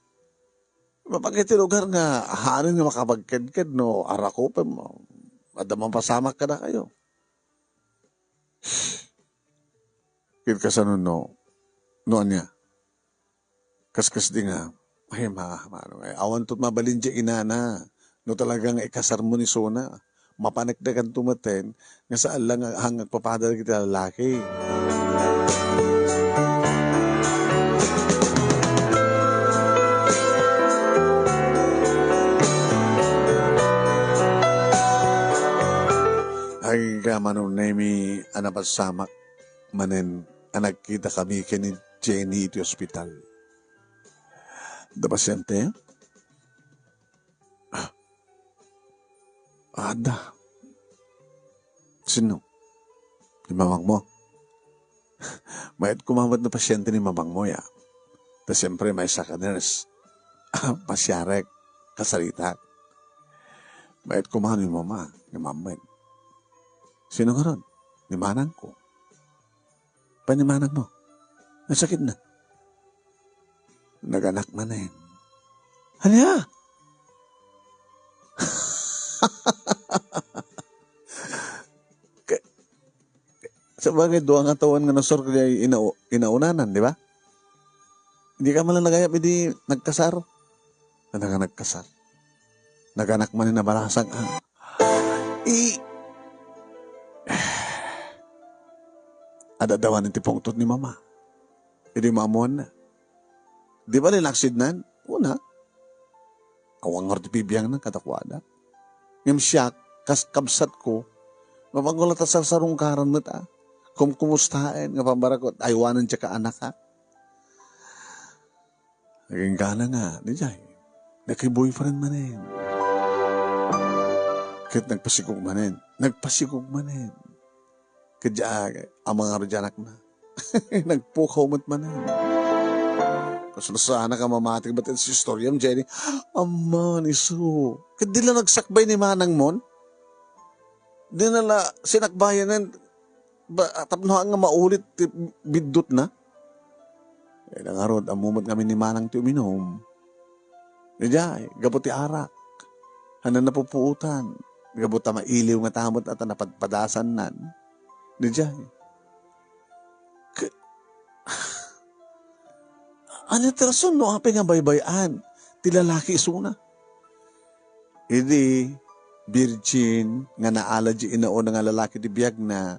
Mapagkiti lugar nga hanin nga makapagked-ked no arakopem mo. Adamang pasamak ka na kayo. Kit kasano no niya. Kaskas di nga. Ay awan to't mabalin di inana. No talagang ikasar mo ni Sona. Mapanagdagan tumaten nga saan lang hanggang papadal kita lalaki. Ay manong nemi anapasamak manen anagkita kami kini Jenny iti ospital. Da pasyente? Ada. Sino? Ni mamang mo? Mayat kumamad na pasyente ni mamang mo ya. Da siyempre may saka nurse. Pasyarek. Kasalitak. Mayat kumamad ni mama. Ni mamay. Sino nga ron? Ni manang ko. Pa ni manang mo? Nasakit na. Naganak na na yun. Halya! Sa bagay, doang atawan nga nasor kaya inaunanan, di ba? Hindi ka malang nagayap, hindi nagkasar. Nagkasar. Naganak man na balasang adadawan ng tipongtot ni mama. Hindi maamuan na. Di ba linaksid nan? Una. Awang ortipibiyang ng katakwada. Ngam siya, kabsat ko, mapagulat sa sarungkaran mo ta. Kumustahin, nga pambarakot, aywanan siya ka anak ha. Naging gana nga, di jay. Naki-boyfriend man eh. Kahit nagpasikog manin. Nagpasikog manin. Kadya, ang mga radyanak na. Nagpukaw mat manin. Kaso sana ka mamatik ba't si storyam, Jenny? Aman, iso. Kadila nagsakbay ni Manang Mon? Di nala sinakbayan tapno nga maulit bidot na. Eh nangarod, amumot kami ni Manang ti uminom. Medya, gabuti arak. Hanan napupuutan. Gabuta mailiw nga tamot at napadpadasan nan. Medya. Ano terason no? Ape nga baybayan. Ti lalaki isuna. Idi, virgin, nga naala di inaon nga lalaki di biyag na.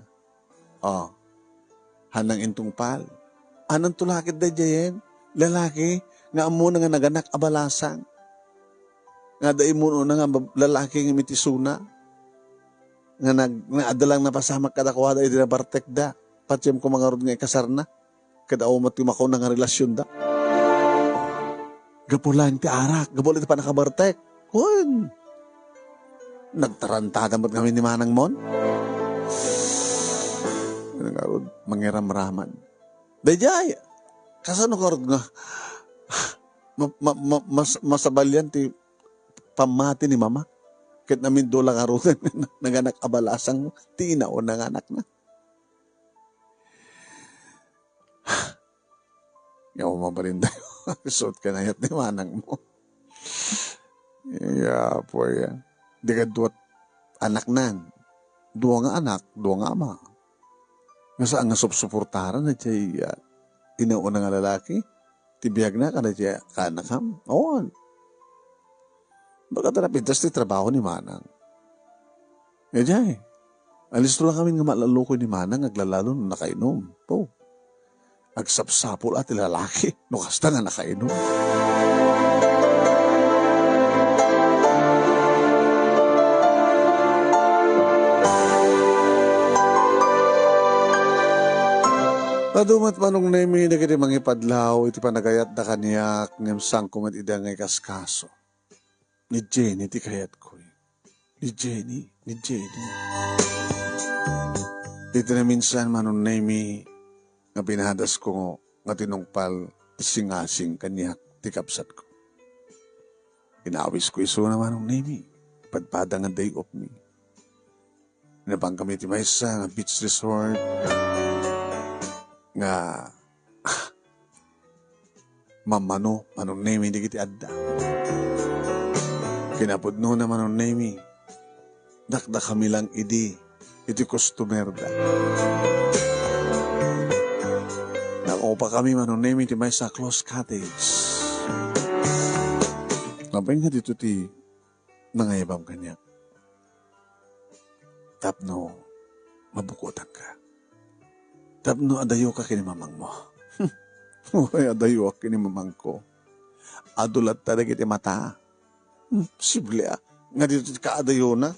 Oh, hanang intong pal. Anong tulakit da jayen? Lalaki, nga amo na nga naganak abalasang. Nga da imuno na nga lalaki nga mitisuna. Nga adalang napasamak kadakwada iti na bartek da. Patsem ko mga rod nga ikasar na. Kada umat makaw na nga relasyon da. Gapulan ti arak, gapulan ti pa nakabartek. Kun. Nagtarantada mo't kami ni Manang Mon. Nangarod, mangiram-raman. Dayjay, kasano karod nga, masabalyan ti pamati ni mama. Kahit namin dola karod, nanganak abalasang tinaon nanganak na. Yaw mabalin tayo. Suot ka na yat ni Manang mo. Yeah, po yan. Di ka duwat anak nan. Duwa nga anak, duwa nga ama. Nga saan nga suportaran na siya inauna nga lalaki. Tibiyag na ka na siya kanakam. Oo. Baka pintas ti trabaho ni Manang. E jay. Alis lang kami nga malalukoy ni Manang aglalalo na nakainom. Po. Agsapsapol at lalaki. Nukasta nga nakainom. Padumat manong nemi na kiti mangipadlaw iti panagayat da kaniyak ngem sangkumat ida ngay kaskaso. Ni Jenny ti kayat ko. Ni Jenny. Ito na minsan manong nemi nga pinahadas ko nga tinungpal singasing kaniyak ti kapsat ko. Inawis ko iso na manong nemi. Padpada nga day of me. Nabang kami ti maysa nga beach resort nga mamano manong nemi di kiti adda. Kinapudno na manong nemi dakda kami lang iti customer da. Nakopa kami manong nemi ti may sa close cottage. Labay nga dito ti nangayabam kanya. Tapno mabukutan ka. Tapno adayo ka kinimamang mo. Uy, adayo ka kinimamang ko. Adulat talaga iti mata. Sible nga dito ka adayo na.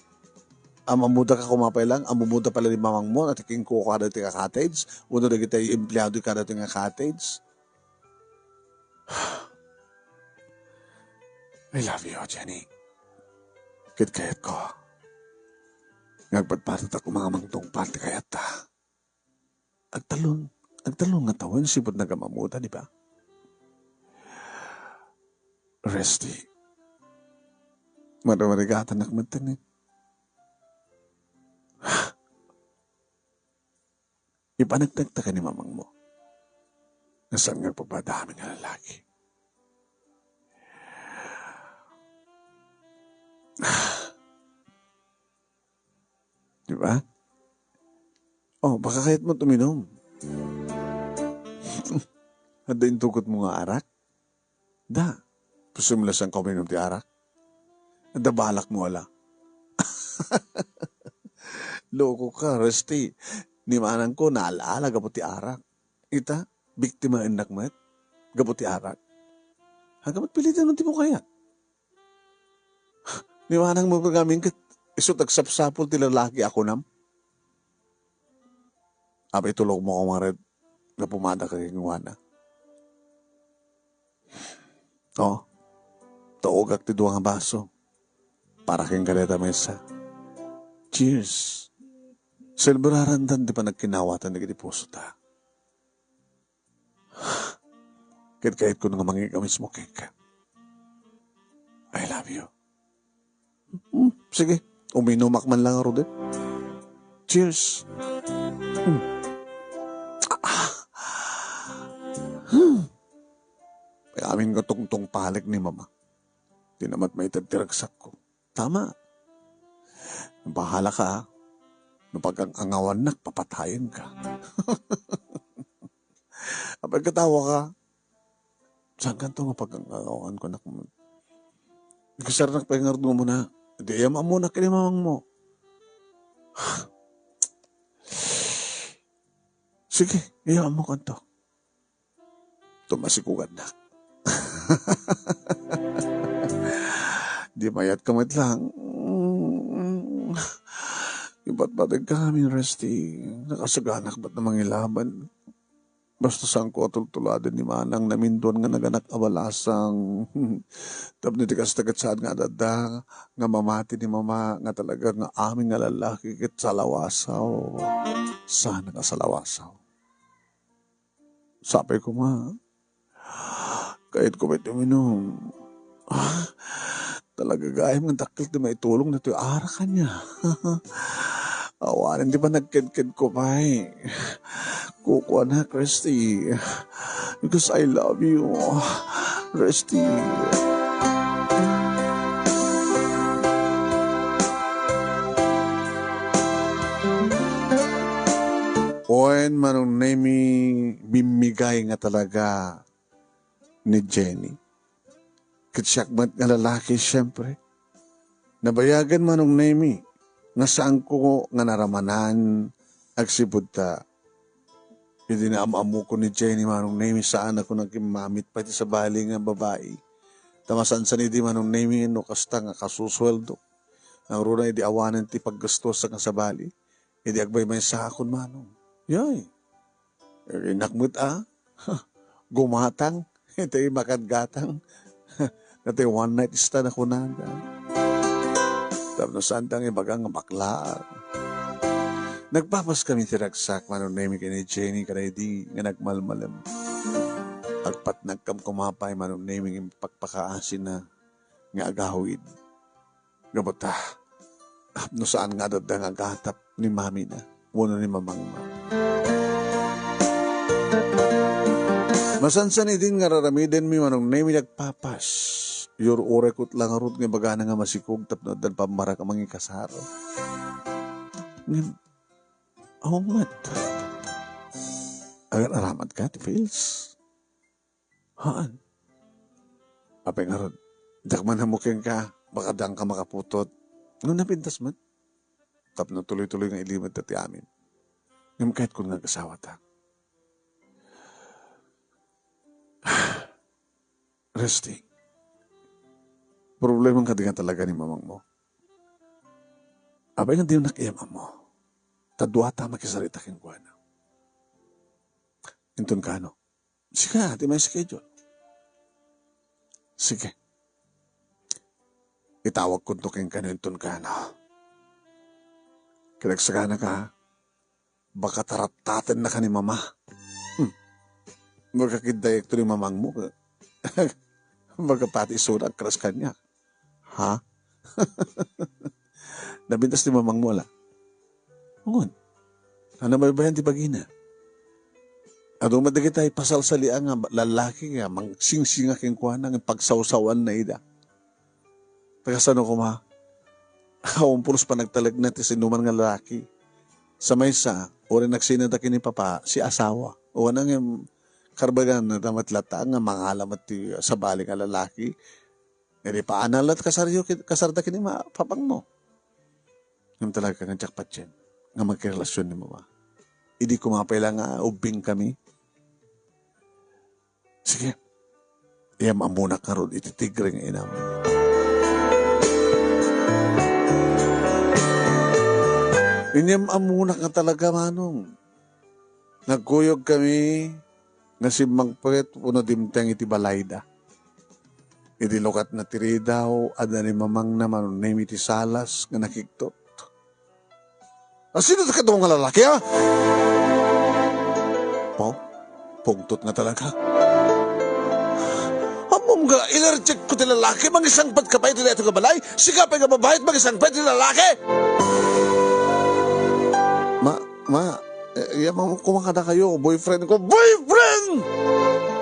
Amamuda ka kumapay lang. Amumuda pala ni mamang mo. At iking ko ka dati ka cottage. Uno na kita yung empleyado ka dati nga cottage. I love you, Jenny. Kit-kayat ko. Ngagpadpatat ako mga mangtong pati kayat ta. Agtalon nga tawin, sipot na gamamuta, di ba? Resty. Maramarigatan nakmantanin. Ipanagtagta ka ni mamang mo. Nasaan nga papadami nga lalaki. Di ba? Oh, baka kahit mo tuminom. Hada yung tukot mo nga arak? Da. Pusumlas ang kuminom ti arak? Hada balak mo ala. Loko ka, Resty. Ni manang ko, naalaala, gaputi arak. Ita, biktima enak mat, gaputi arak. Hagamat pilitan nun ti mo kaya. Ni manang mo pagamin kat, iso tagsapsapol ti lalaki ako nam. Apa itulog mo ko mga red na pumada ka kinguana. Oh, taogak ti duwang baso para king kaleta mesa. Cheers. Silberarandan di pa nagkinawatan na giti puso ta. Kahit ko nga mangikamis mo, Kika. I love you. Sige, uminumak man lang ako din. Cheers. Ay amin nga tungtong palik ni Mama. Di namat may tatiragsak ko. Tama. Bahala ka, ha? Napag ang angawan papatayin ka. Kapag katawa ka, saan ka ito nga pag ang angawan ko, nak mo? Kasar na pahingardo mo na, di yaman mo na kinimamang mo. Sige, iyaman mo kanto. Tumasikugan na. Di mayat kamit lang. Iba't batag kami, Rusty. Nakasaganak ba't na mangilaban? Basta saan ko atultuladan ni Manang namindon nga naganak awalasang. Tapos nitikas tagat saan nga dada, nga mamati ni Mama, nga talaga nga aming nga lalaki kit salawasaw. Sana nga salawasaw. Sabi ko ma, kahit ko may tuminom, talaga gayam ng dakil na may tulong na ito, ara ka niya. Awanin, di ba nagkid-kid ko pa eh. Kukuha na, Christy. Because I love you, Christy. Oen manong nemi bimigay nga talaga ni Jenny. Katsakmat nga lalaki, siyempre. Nabayagan manong nemi nga saan ko nga naramanan agsibod ta. Hindi na amamu ko ni Jenny manong nemi saan ako nagkimamit pati sa bali nga babae. Tamasan sa ni di manong nemi no kasta nga kasusweldo. Ang runa idi awanan ti paggastos nga sa bali. Idi agbay may sakon manong. Yoy. Nakmut gumatang. Ito yung makadgatang. Ito yung one night stand ako na. Tapos sandang ibagang bakla. Nagpapas kami tiragsak manong nemi kini Jenny kanay di nga nagmalmalam. Agpat nagkam kumapay manong nemi ng pagpakaasin na nga agahawid. Gabata. No saan nga dadang agatap ni mami na. Wala ni mamang ma. Masansan din nga raramiden mi manong nemi nagpapas. Yor orekot lang arot nga bagana nga masikog tapno dan pamara ka mangi kasaro. Ngem, mat. Agar aramat ka, ti Phils. Haan. Apay nga ron. Dakman hamukin ka, baka dang ka makaputot. Nung napintas mat. Tapno tuloy-tuloy nga ilimad na ti amin. Ngem kahit kung nga kasawa ta. Resting. Problema ka din talaga ni mamang mo. Abay nga di yung nakiyama mo. Tadwa ta makisarita king kuwana. Intun ka no? Sige, di may schedule. Sige. Itawag ko to king kano intun ka no? Kinagsagana ka, baka taraptatin na ka ni mama. Baka kidayak to ni mamang mo. Baka pati surat kras kanya. Ha? Nabintas ni mamang mo, ala? Ngun. Ano ba yan ti bagina? Ano madagi tayo pasal sa liang nga lalaki nga, mang-sing-singa king kuha ng pagsawsawan na ida. Tagasano ko ma? Umpulos pa nagtalag na ti sinuman nga lalaki. Sa may sa, ori nagsinada kini papa, si asawa. O nang yung karbagan na namatlata nga mangalamat ti sa bali nga lalaki. Eri paanalat kasarda kini papang mo. Yung talaga nga jakpat yan. Nga magkirelasyon ni mama. Hindi ko mapela nga ubing kami. Sige. Iyam amuna ka ron. Ititigre nga inam. Iyam amuna ka talaga manong. Nagkuyog kami nga si Mangpet uno dimteng iti balayda. Iti lokat na tiri daw ada ni mamang naman name iti salas nga nakiktot. Sino ka doon nga lalaki, ha? Po, pungtot nga talaga. Amom nga, ilarjek ko ti lalaki, mag-isang pagkapay ti ito kabalay, sikapay nga babayit, mag-isang pay ti lalaki. Yamang kumakada kayo, boyfriend ko, boyfriend!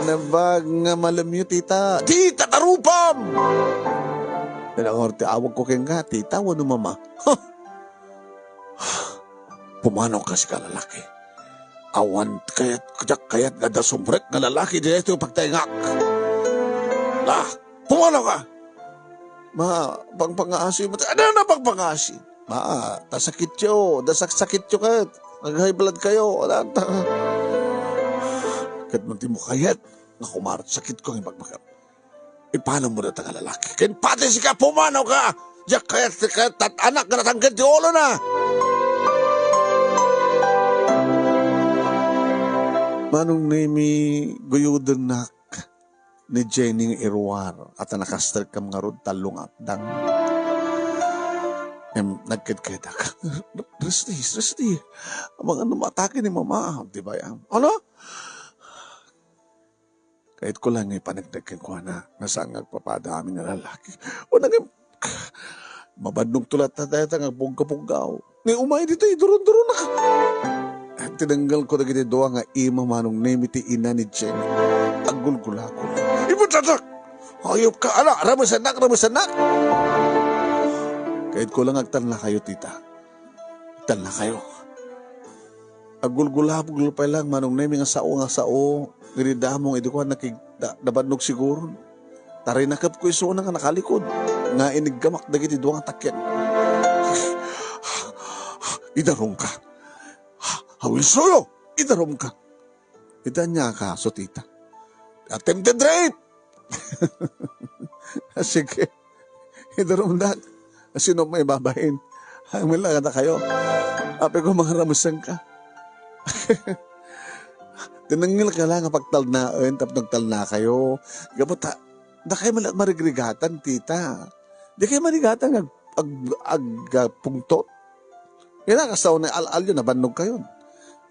Nabag nga malamyo, tita. Tita, tarupam! Nalangor ti awag ko kaya nga, tita, wano mama. Pumanaw kasi ka lalaki. Awan kayat nga dasumbrek nga lalaki di ito pagtengak. Pumanaw ka. Ma, pangpangasi mo. Ano na pangpangasi? Ma, tasakit yo. Dasaksakit yo ka. Nag-high blood kayo. Wala ta. Kat magti mo kayat. Nga kumarot sakit ko ang ipagbakat. Paano mo na taga lalaki? Ken pati si ka, pumanaw ka. Diyak kayat anak nga natangkad di ulo na. Manong nemi guyudan nak ni Jenny Irwar at nakastar kam nga rod talong akdang. Nagkadkadak. Resti. Ang ano matake ni mama, di ba yan? Ano? Kahit ko lang panagdagan ko na nasaan nagpapadami na lalaki. O naging mabadnog tulat na tayo nga pungka-punggaw. Ni umay dito, idurun-durun na. Tinanggal ko na ginidoa nga ima manong nemiti ina ni Jenny. Agul-gula ko. Ibutatak! Hayop ka, ala, ramasanak. Kahit ko lang agtanla kayo, tita. Agtanla kayo. Agul-gula pa lang manong nemi nga sao. Ngiridamong edi ko nabadnog siguro. Taray nakap ko iso na nga nakalikod. Nga iniggamak na ginidoa nga takyan. Idarong ka. Hawil solo, idarom ka. Idan niya ka, so tita. Attempted rape! Sige, idarom na. Sino may babahin? Hamila ka na kayo. Ape ko mga ramusan ka. Tinangil ka lang pagtal na, tapos nagtal na kayo. Gabot na kayo marigrigatan, tita. Di kayo marigatan pungtot. Yan ang kasaw na al-al yun, nabannog kayo.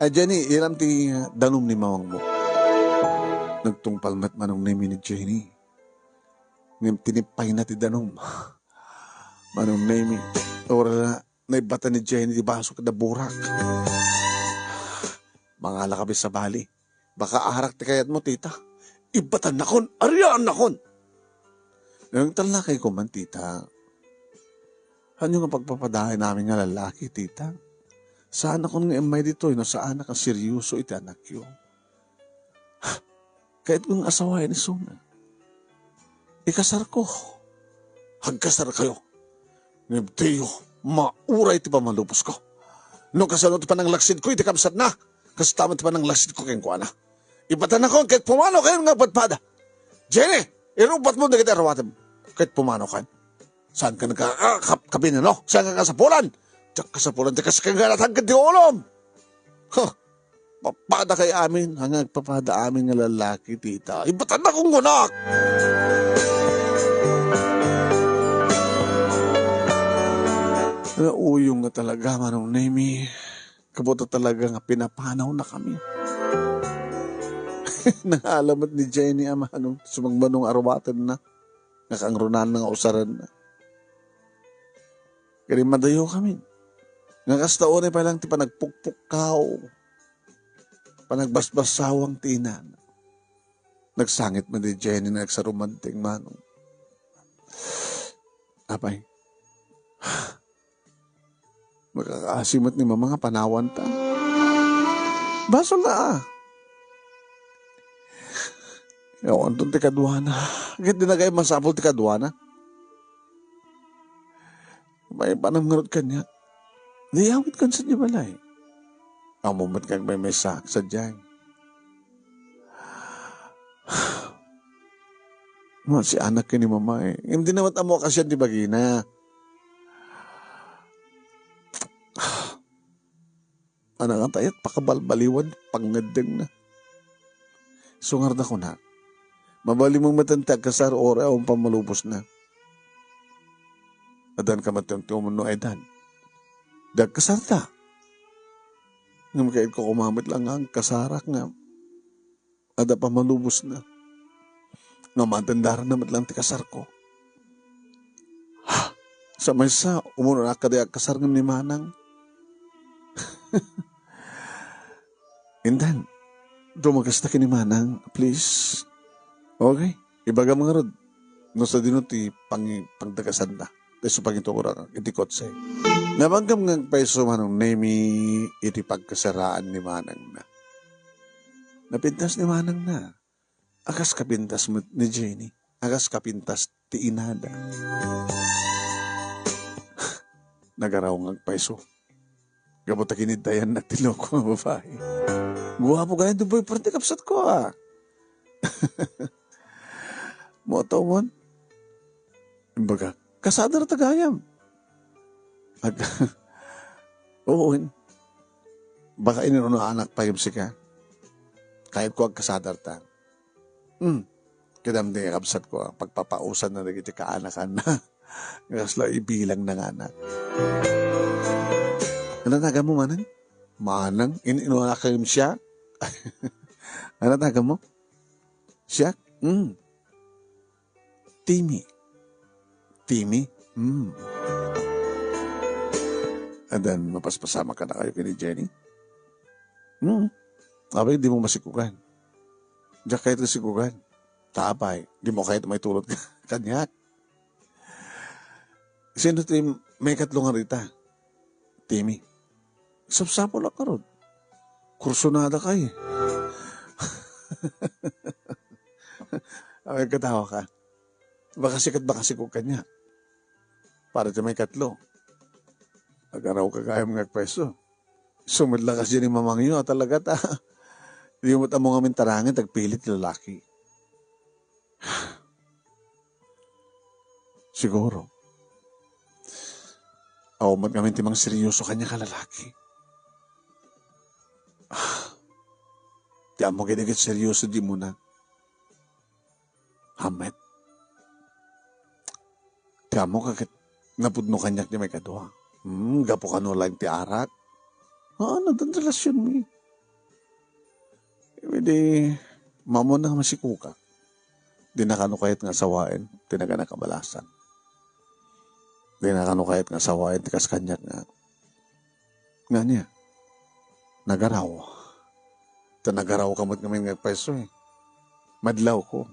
Jenny, ilam ti danom ni mawang mo. Nagtungpalmat manong nemi ni Jenny. Tinipay na ti danom. Manong nemi. Ora na ibata ni Jenny, di baso ka na burak. Mga alakabis sa bali. Baka aharak ti kayat mo, tita. Ibatan na kon, ariyaan na kon. Nang talakay ko man, tita. Ano nga pagpapadahay namin nga lalaki, tita? Saan ako nga may dito, saan ka seryoso iti anak yun. Kahit kung asawain ni Suna, ikasar ko. Hagkasar kayo. Nibtiyo, mauray ti pamalupos ko. Nung kasanot pa ng laksid ko, iti kamsat na. Kasi tama ti pa ng laksid ko kayong kuwana. Ibatan ako, kahit pumano kayo nga padpada. Jenny, irubat mo na kita arawatan. Kahit pumano kayo. Saan ka nagkakabin, no? Saan ka kasapulan? Diyak kasapulan, diyak kasakanganatan ka di ulom. Papada kay amin, hanggang papada amin nga lalaki, tita. Ibatan na kong gunak! Nauyong nga talaga, manong nemi. Kabuto talaga nga pinapanaw na kami. Nangalamat ni Jenny, manong sumagmanong arwatan na. Nakangrunan na nga usaran na. Kaya madayo kami. Ngakastaon pa lang ti panagpukpukaw. Panagbasbasawang tinan. Nagsangit man di Jenny na nagsarumanting manong. Apay. Magkakasimot ni mama nga panawan ta. Baso na Ewan doon ti kadwana. Kahit di na kayo masapol ti kadwana. May panangarot ka niya. Niyawit kan sa niya balay. Ang mumat kang may sak sa dyan. Si anak ka ni mama eh. Hindi naman amo kasi di bagina. Anak ang tayat, pakabalbaliwan, pangnadeng na. Sungar na ko na. Mabali mong matantag kasar ora o pamalubos na. Adan ka matang tumuno ay dan. Dagkasar ta. Ngam kahit ko kumamit lang ang kasarak nga. Ada pa malubos na. Nga matandaran naman lang ti kasar ko. Sa maysa, umuna na kadaya kasar ngam ni Manang. Indan, dumagas na kini Manang, please. Okay, ibaga mga rod. No sa dinuti, pangdagasan na. Kasi pangito ko lang, itikot sa'yo. Nabanggam ng paiso manong nemi iti pagkasaraan ni Manang na. Napintas ni Manang na. Akas kapintas mo ni Jenny. Akas kapintas ti Inada. Nagaraw ng paiso. Gabot na kinitayan na tiloko ng babae. Guwapo ka na ito boyfriend, kapsat ko ah. Moto mo. Imbaga, kasada na tagayam. Oo, baka inuno anak pa yung sika. Kahit ko ang kasada ta. Kidam din kapsat ko, pagpapausan na nagiti kaanakan na. Kasla ibilang ng anak. Ano taga mo, Manang? Manang? Inuanak kayo siya? Ano taga mo? Siya? Timmy. Timmy? And then, mapaspasama ka na kayo kini Jenny? Abay, di mo masikugan. Diyak kahit nasikugan. Tapay. Di mo kahit may tulot ka. Kanyak. Sino ito may katlungan rita? Timmy. Sapsapo lang ka ron. Kursunada kayo. Ay, katawa ka. Baka sikog kanya. Para ito may katlo. Agaraw ka kaya mga pwesto. Sumidla kasi ni mamang yun. Talaga ta. Hindi mo tamong amin tarangin. Tagpilit lalaki. Siguro. Mat kami timang seryoso kanya kalalaki. Di mo kinagit seryoso di mo na. Hamet. Di mo kakit napudno kanyak ni may kadwa. Gapo ka no lang ti arat. Ano dan relasyon mo eh. Hindi, mamo na masikuka. Di na kano kahit nga sawain. Di na ka nakabalasan. Di na kano kahit nga sawain. Tikas kanyak nga. Nga niya. Nagaraw. Ito nagaraw kamot kami nga peso eh. Madlaw ko.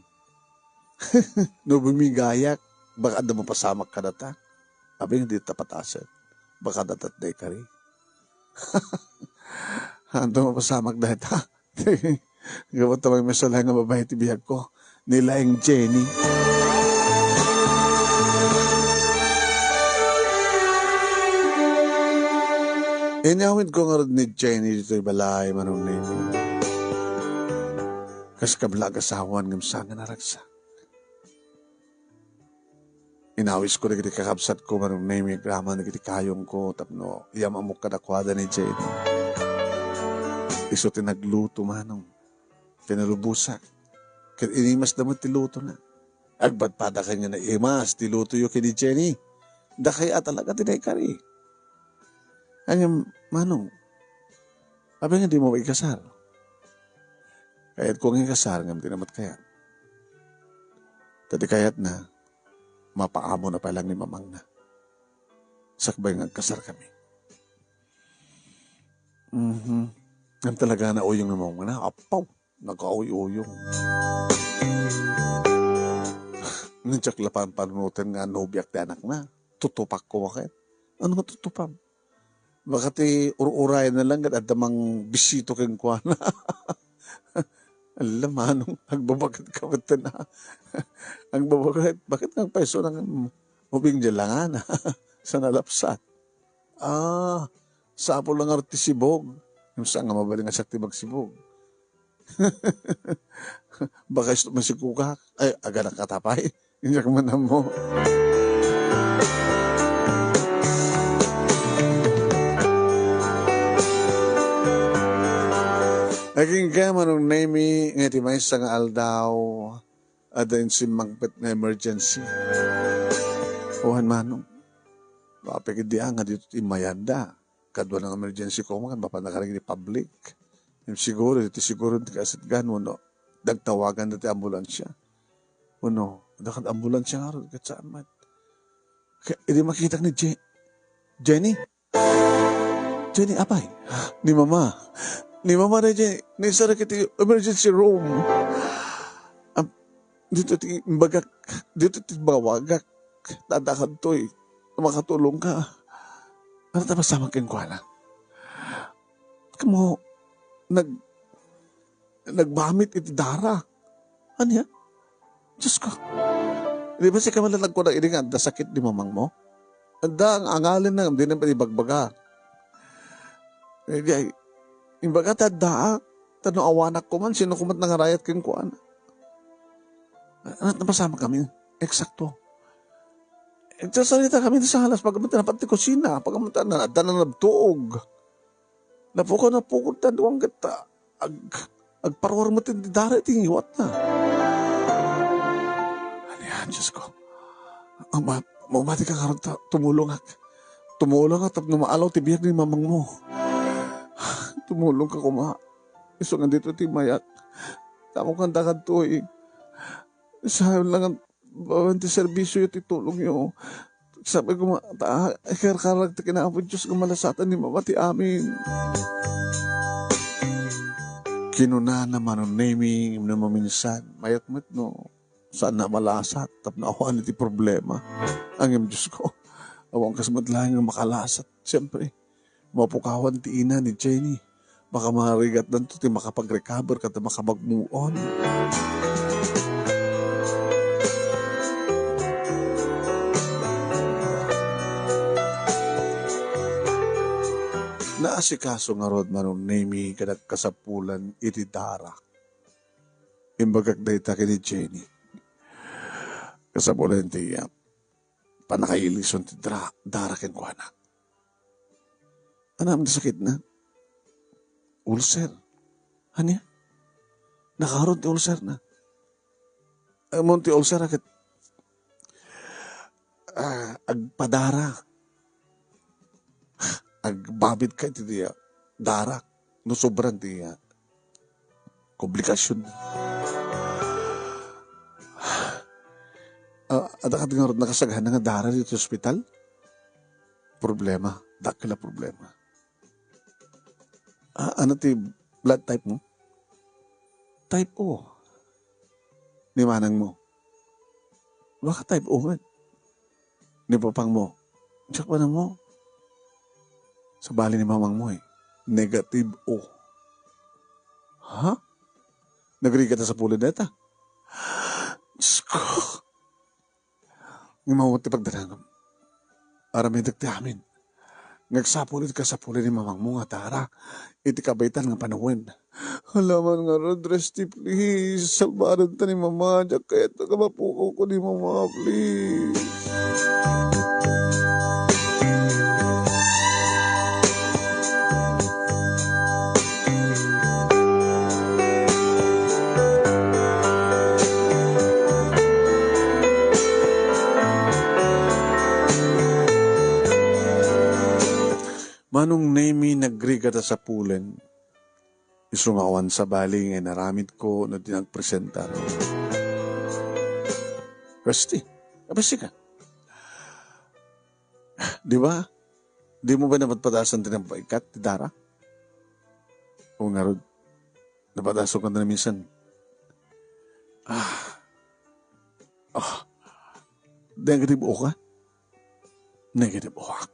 No bumigayak. Baka ada mo pasamak ka data. Abi hindi tapatasan. Baka datat day ka rin. Ando mo pasamak data. Gawat tamang mesolay nga babae tibiyag ko. Nilaing Jenny. Inyawin ko nga rin ni Jenny dito balay manong nini. Kas kablag asawan ng sanga naragsa. Inawis ko na kiti kakabsat ko manong nini grama na kiti kayong ko tapno iyam amok kadakwada ni Jenny. Iso tinagluto manong. Pinalubusak. Kaya inimas naman tiluto na. Agbat pada kanya na imas tiluto yung kini Jenny. Da kaya talaga tinay kari. Anyang manong. Abi nga di mo ikasar. Kaya't kung ikasar nga tinamat kaya. Tadi kayat na mapaamo na palang ni mamang na. Sakbay nga kasar kami. Ang talaga na uyong ng mga na. Apaw. Nagka-uy-uyong. Nantsaklapan panunutin nga nobiak di anak na. Tutupak ko wakit. Ano nga tutupam? Baka ti uray na lang at adamang bisito keng kwa na. Alam, manong, agbabagat ka ba na? Agbabagat, bakit nga peso ng ubing jalangan sa nalapsat? Sapo lang arti sibog. Yung saan nga mabaling nga sakti magsibog. Baka ito masikukak. Ay, aga nakatapay. Hindi ka man mo. Naging ka manong nemi nga ti may sang aldaw ada yung simangpet na emergency. Ohan manong. Mapikid di nga dito ti mayanda. kadwa ng emergency ko man bapa nakaring ni public. Yung siguro di kasit gano no. Dagtawagan dati ambulansya. Uno, dakat ambulansya nga ron kat saan man. Hindi makita ni Jenny. Jenny, apay? Ni mama. Ni mama na Jenny. Naisara kita emergency room. Dito ti bagak. Dito ti bawagak. Tadakan to eh. Makatulong ka. Ano tapos sama kang kuala? Kamo, nagbamit iti dara. Ano yan? Diyos ko. Di ba si kamalag ko na iningan, da sakit di mamang mo? Da, ang angalin na, hindi na ibagbaga. Kaya, imbaga tada, tanong awanak ko man, sino kumat nangarayat kang kuana. Ano napasama kami? Eksakto. Salita kami sa halas, pagkamunta na pati kusina, pagkamunta na nabtuog. Napuko na pukot na duwang gata. Agparwar mo din dara, itingiwat na. Ano yan, Diyos ko. Mamati ka karoon, tumulong ak. Tumulong at numaalaw tibiyag ni mamang mo. Tumulong ka kuma. Iso nga dito timayat. Tamo kang dakad to eh. Sayo lang ang bawanti serbisyo yung titulong nyo. Sabi ko, karkarag ta kinaapod Diyos kung malasatan ni mamati amin. Kinuna naman ang naming na maminsan, mayat-mat no, saan na malasat, tap na ako iti problema. Ang yung Diyos ko, awang kasamat lang ang makalasat. Siyempre, mapukawan ti ina ni Jenny. Baka marigat na ito, ti makapag-recover ka, ti makapag-move on. Naasikaso nga rod manong nami kanak kasapulan iti dara. Imbagak dayta kini Jenny. Kasapulan ti panakailison ti dara ken kuana. Anam ti sakit na? Ulcer. Ano? Nakaroon ti ulcer na. Amon ti ulcer akit agpadara. Agbabit ka iti diya, darak, no sobrang diya, komplikasyon. Adakat nga rin nakasaghan nga darak dito sa ospital? Problema, dakila problema. Ano ti blood type mo? Type O. Ni manang mo. Baka type O man. Ni papang mo. Check pa na mo. Sa bali ni mamang mo negative O. Ha? Nagri ka sa pulid neta? Diyos ko. Ng mawati pagdanangam. Aramay dagti amin. Nagsapulit ka sa pulid ni mamang mo nga tara. Iti kabaitan nga panawin. Halaman nga rod, Resty, please. Salbaran ta ni mama. Diyak kaya tagamapuko ko ni mama, please. Manong nemi nagrigata sa pulen, isungawan sa bali nga naramit ko na dinagpresenta. Rusty, abasi ka. Di ba? Di mo ba napatpatasan din ang paikat, ti Dara? O nga rod, napataso ka na minsan. Negative o ka? Negative o ka.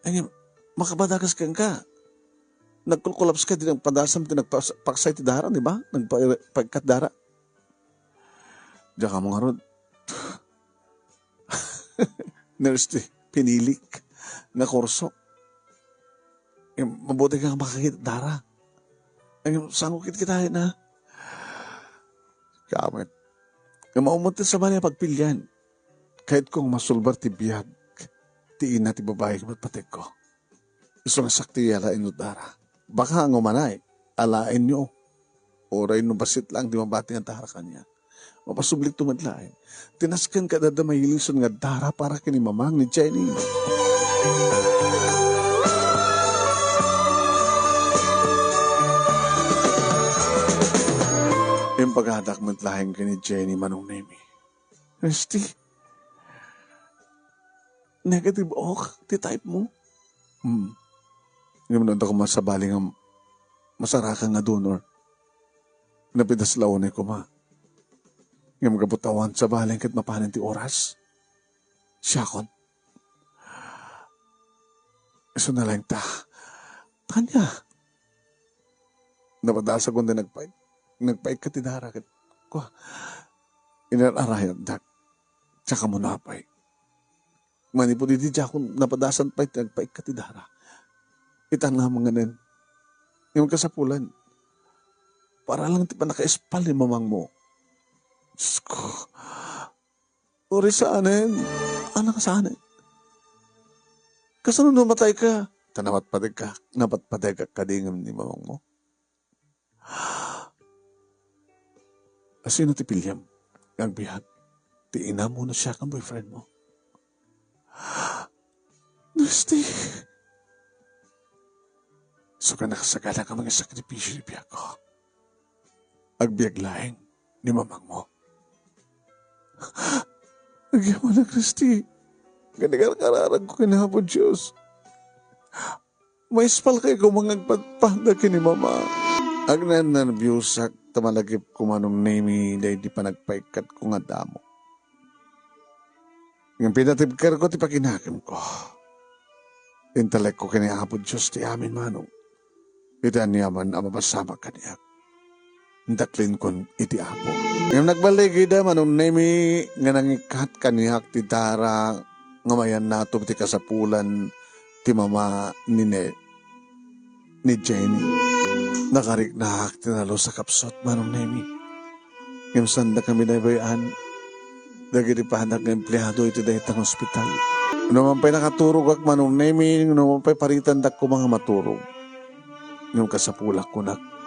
Ay, makabadagas ka. Nagkulkulaps ka din ang padasam, nagpaksay ti Dara, di ba? Nagpagkat Dara. Diyan ka mga rod. Nurse, pinilik na kurso. Mabuti kang makakita Dara. Ay, sangukit kita na. Kamit. Maumunti sa bali pagpilyan. Kahit kung masulbar ti biyag, tiin na ti babae kamatpatik ko. Isang sakti yala inudara. Baka ang umanay, alain nyo. Oray no basit lang, di mabati ang tara kanya. Mapasublik tumadlain. Tinaskan ka dada mahilison nga dara para kini mamang ni Jenny. paghadak matlahin ka ni Jenny Manong Nemi. Christy, negative ok, ti type mo. Ngayon na ako masabali nga masaraka nga donor. Napidas laon ko ma. Ngayon magabutawan sa baling kat mapanin ti oras. Siyakon. Iso na lang ta. Tanya. Napadasa ko na nagpait. Nagpait ka tinara. Ko. Inararayan dak. Tsaka mo napay. Manipod iti dya kung napadasan pait. Nagpait ka tinara. Itan nga mga nen. Yung kasapulan. Para lang ti pa naka-espal yung mamang mo. Diyos ko. Uri saanin. Anak saanin. Kasano namatay ka? Tanamat patay ka. Napat patay ka kadingam ni mamang mo. Asino ti Pilyam? Ang bihag. Ti ina mo na siya kang boyfriend mo. Nasty. So ka nakasagala ka mga sakripisyo ni biyag ko. Agbiag laing ni mamang mo. Nagyan mo na, Christy. Ganigar kararag ko kinahapon, Diyos. May spal kayo kung mga agpatpanda kini mama. Ang nananabiyusak, tamalagip ko manong name dahil di pa nagpaikat ko nga damo. Yung pinatibkar ko, ti pakinakim ko. Intalek ko kinahapon, Diyos, ti amin manong. Itan niyaman ang mapasama kaniyak. Daklin kon iti apo. Yung nagbaligi da manong nemi nga nangikat kaniyak ti dara nga mayan nato ti kasapulan ti mama ni Jenny. Nakarik na hak tinalo sa kapsot manong nemi. Yung sanda kami na bayan dagiti pahanak ng empleyado iti daytang ospital. Naman pa'y nakaturog ak manong nemi, naman pa'y paritan dak ko mga maturog. Yung kasapulak ko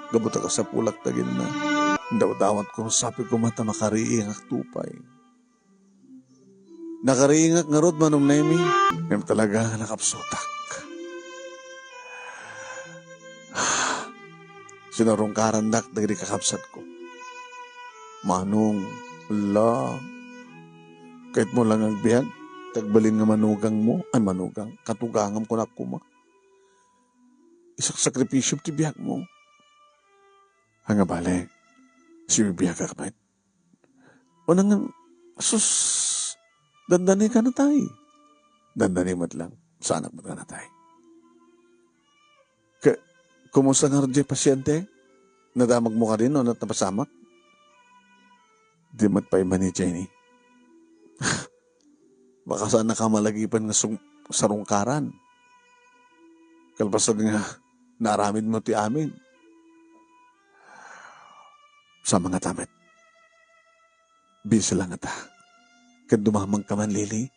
gabuta ka sa pulak tagin na. Daw-dawat ko sabi ko mata makariing ak tupay. Nakariing ak nga rod manong nemi. Ngayon talaga nakapsotak. Sinarong karandak dagri kakapsat ko. Manong, ala, kahit mo lang ang biyag, tagbalin nga manugang mo, ay manugang, katugangam ko na kuma. Isak sakripisyo ti biyag mo. Hanga bale, si bibiyag ka kapit. O nang, sus, dandani ka na tayo. Dandani mo't lang, saanak mo't ka na tayo. Kumusta nga rin pasyente? Nadamag mo ka rin o napasamak? Di mo't pa iba ni Jenny. Baka saan nakamalagipan nga sarungkaran. Kalpasan nga, naramid mo ti amin. Sa mga tamet. Busy lang ata. Kad dumamang ka man, Lily.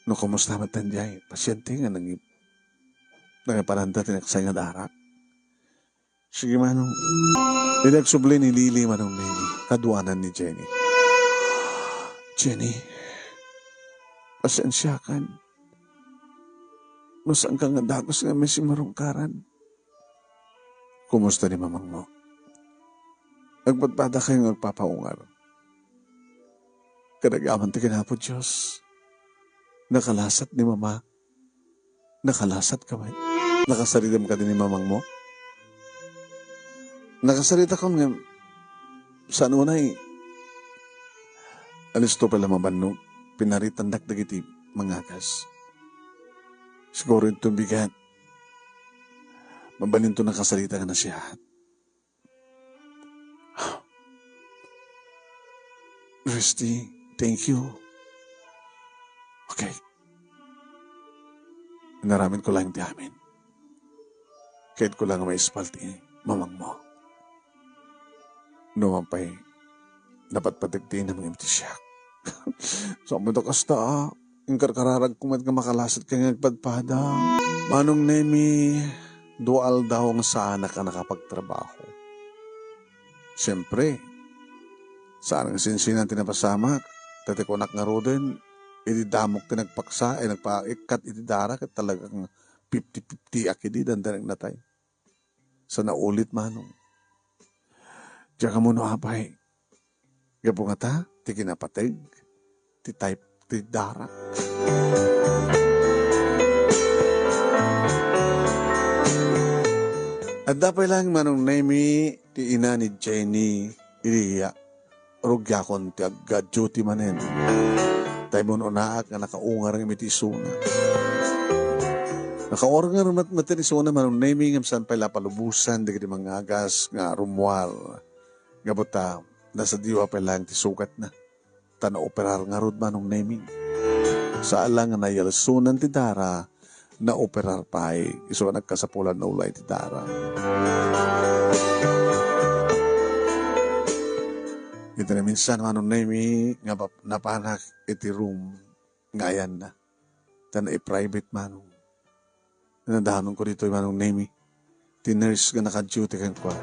No, kumusta matan jay? Pasyente nga nangipananda tinaksay nga darak. Sige manong. Dinagsubli ni Lily manong Lily. Kaduanan ni Jenny. Jenny, pasensya kan. Masang ka nga dagos nga may simarungkaran. Kumusta ni mamang mo? Nagpadpada kayo nagpapaungar. Kadagaman ti kinapod Diyos. Nakalasat ni mama. Nakalasat ka ba? Nakasaridam ka din ni mamang mo? Nakasarita ka nga saan unay alisto pala mabannog. Pinaritan dagiti mga agas. Siguro ito bigat. Mabalin to nakasalita ka na siya. Christy, thank you. Okay. Naramin ko lang di amin. Kahit ko lang may ispalti, mamang mo. Naman pa'y dapat patigtiin na mga empty siya. So, mo to kasta, yung karkararag kumat ka makalasat ka nagpadpada. Manong nemi, dual daw ang sana ka nakapagtrabaho. Siyempre, saan ang sinsinan tinapasamak, tatikonak nga rodin, ididamok tinagpaksa, nagpaikat ididara, kat talagang 50-50 akidi, dandanig natay. Sa naulit manong. Diya ka mo no apay. Gapo nga ta, ti kinapateg, ti type, ti darak. At dapat lang manong nemi, ti ina ni Jenny, iriya, rugya kon ti agga duty manen. Tayo mo naak nga nakaungar ng mitisuna. Nakaungar ng mitisuna manong nemi nga saan pala palubusan, di kiti mga agas nga rumwal. Gabota, nasa diwa pa lang ti sukat na. Tana-operar nga rod manong nemi. Sa alang nga nayalsunan ti dara, na operar pa ay iso nagkasapulan na ulay ti dara. Ito na minsan manong nemi nga napanak iti room ngayan na. Tana i-private manong. Nanadahanon ko dito manong nemi. Ti nurse nga naka-duty kang kwa.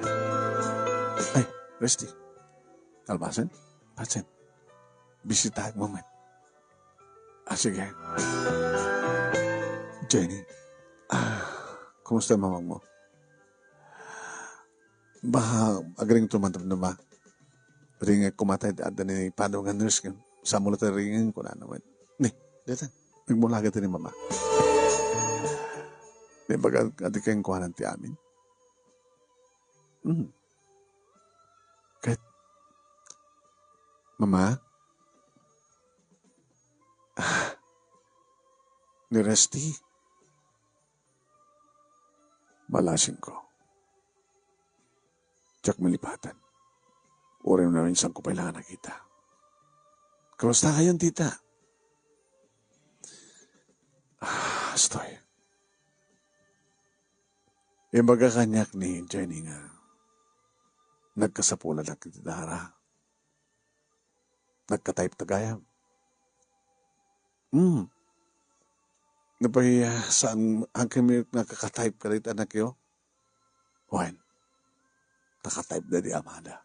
Ay, Resty. Albasan? Pasen. Bisitahan mo man. Sige. Jenny, kumusta mamang mo? Baha, agaring tumantab na ba? Ring kumatay at ni paano nga nurse kan. Sa mula tayo ringin ko na naman. Ni, dito, nagmulaga tayo ni mama. Di baga, ati kayong kuhanan ti amin. Kahit, mama, ni Resty, malasing ko. Tsak malipatan. Uri mo na rin saan ko kailangan nakita. Kamusta kayon, tita? Stoy. Yung baga kanyak ni Jenny nga, nagkasapula lang kita dara. Nagka-type tagayam. Napahiya saan ang kami nakaka-type ka rin anak yo? Wen, naka-type na di amada.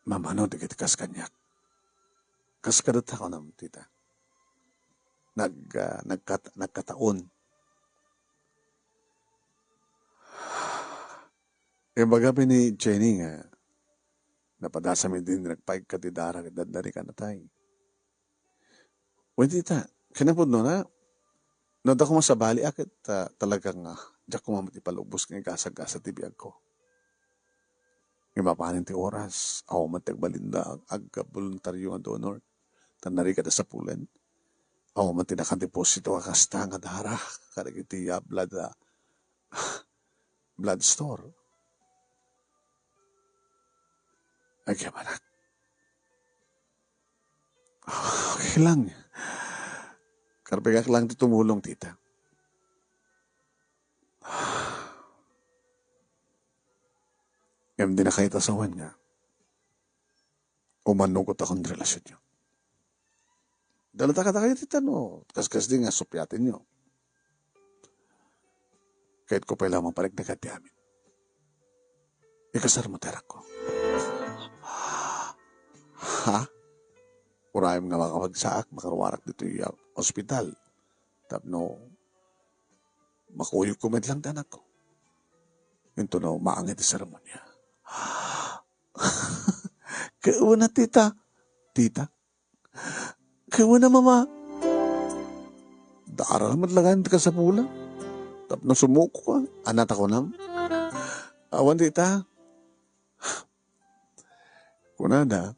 Mamano di kita kas kanyak. Kas kadat ako naman, tita. Nagkataon. Yung bagabi ni Jenny nga, napadasa mi din nagpaig ka ti dara dadari ka na tayo. Wen, tita, kinapod no na, nada ko masabali akit talagang diyak ko mamatipalubos ng gasag-gasa ti biyag ko. Imapanin ti oras, ako matagbalinda agka voluntaryo nga donor, tanari ka sa pulen. Ako matinakan-deposito akasta nga dara, karag iti blood store. Ay kaya manak. Okay lang. Karpegak lang ti tumulong, tita. Ngayon din na kayo tasawan nga. Umanukot akong relasyon nyo. Dalata ka kayo, tita, no? Kaskas din nga, supyatin nyo. Kahit ko pa lamang palig na kati amin. Ikasar mo terak ko. Ha? Urayam nga makapagsaak, makaruwarak dito yung ospital. Tapno, makuyog kumit lang tanak ko. Yung tunaw, maangit yung seremonya. Kauna, tita. Tita? Kauna, mama. Daara naman langan ka sa pula. Tapno, sumuko ka. Anak ako nam. Awan, tita. Kunada,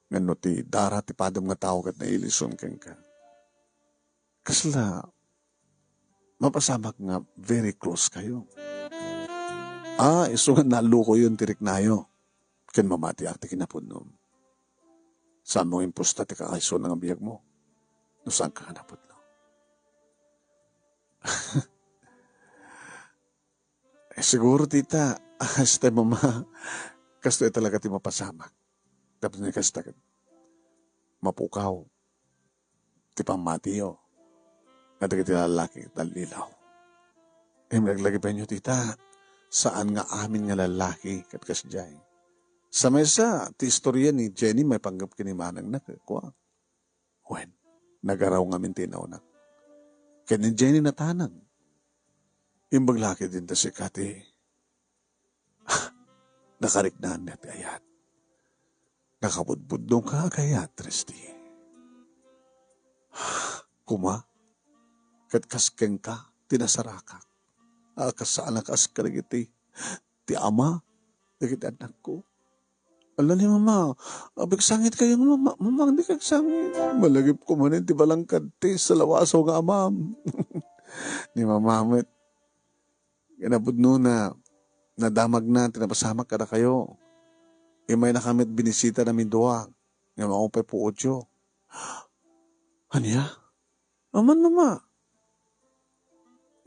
ngano ti dara ti padam nga tao kat na ilison kang ka. Kasla, mapasamak nga very close kayo. Iso nga naluko yun tirik nayo. Ken mamati akti kinapod no. Saan mo imposta ti kakaiso ng biyag mo? No saan ka hanapod no? Siguro tita, hasta mama, kasto talaga ti mapasamak. Tapos na kasta mapukaw. Ti pamati yo. At ti lalaki dalilaw. Naglagi pa nyo, tita, saan nga amin nga lalaki kat kasjay. Sa mesa, ti istorya ni Jenny may panggap kinimanang na kwa. Wen, nagaraw nga min tinawnak. Kaya ni Jenny natanang. Yung baglaki din ta si Kati. nakariknaan niya ti ayat. Nakabudbud nung kaagayat, Resti. Kuma, katkaskeng ka, tinasarakak. Kasaan ka askarigiti, ti ama, dagiti anak ko. Ala ni mama, abigsangit kayong mama, mama, hindi kagsangit. Malagip ko manin, ti balangkad ti sa lawaso nga amam. Ni mamamit, kinabud no na, nadamag na, tinapasamak kada kayo. Imay na kamit binisita namin doa, nga maupay po otyo. Anya? Aman mama.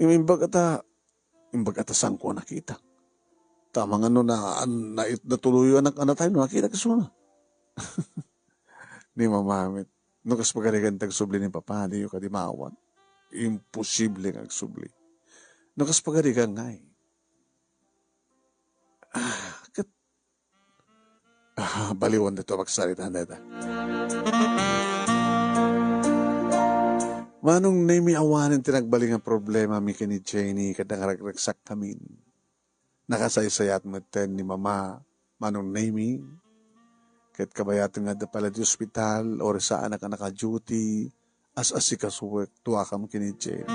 Imbag ata saan ko nakita. Tamang natuloy anak tayo, nakita ka suna. Ni mamamit. No kas pagaligan tagsubli ni papa, di yung kadimawan. Imposible nga agsubli. No kas pagaligan nga eh. Baliwan dito magsalita na ito. Manong nami awanin tinagbaling ang problema mi kini Jenny kadang ragragsak kamin. Nakasaysayat mo ten ni mama manong nami ket kabayatan nga da pala di ospital or saan ka naka-duty as asikasuwek tuwa kam kini Jenny.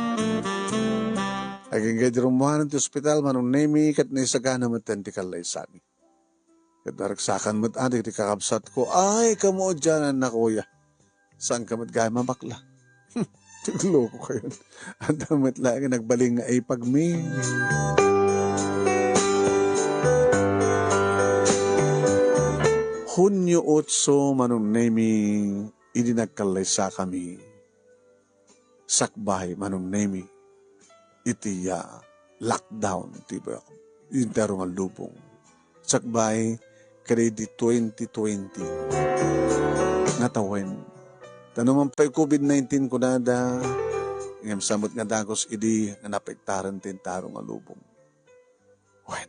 Aging gadi rumuhanan ti ospital manong nami ket naisagana mo ten ti kalay sami. Ket naragsakan mo't adik ti kakabsat ko ay kamo dyan anak kuya. Saan ka mo't gaya mamakla? Loko kayo. Ang damat lang nagbaling nga ay pagmi. Hunyo 8 manong nemi hindi nagkalaysa kami. Sakbay manong nemi itiya lockdown tiba yung tarong ang lubong. Sakbay kredi 2020 natawen. Tanong pa'y COVID-19 ko nada, ngam samot nga dagos idi nga napektaran tin tarong alubong. When?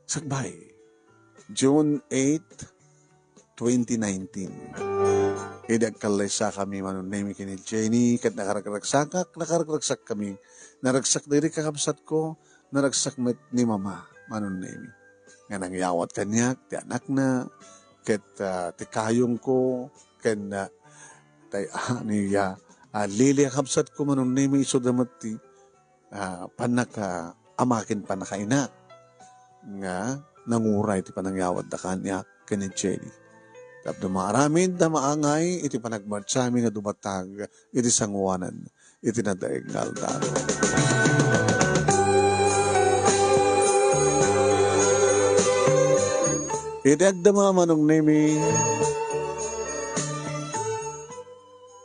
Sagbay, June 8, 2019. Idi agkalaysa kami manon nami kini Jenny, kat nakaragsak kami. Naragsak diri kakabsat ko, naragsak met ni mama manon nami. Nga nangyawat kanyak, ti anak na, ket ti kayong ko, ken niya lili kabsat ko manong nemi iso damat ti panaka amakin panakaina nga nanguray ti panangyawad da kanya kani Jenny. Tapos maaramin da maangay iti panagmartsami nga dumatag iti sanguanan iti nadaig nga altar. Iti agdama manong nemi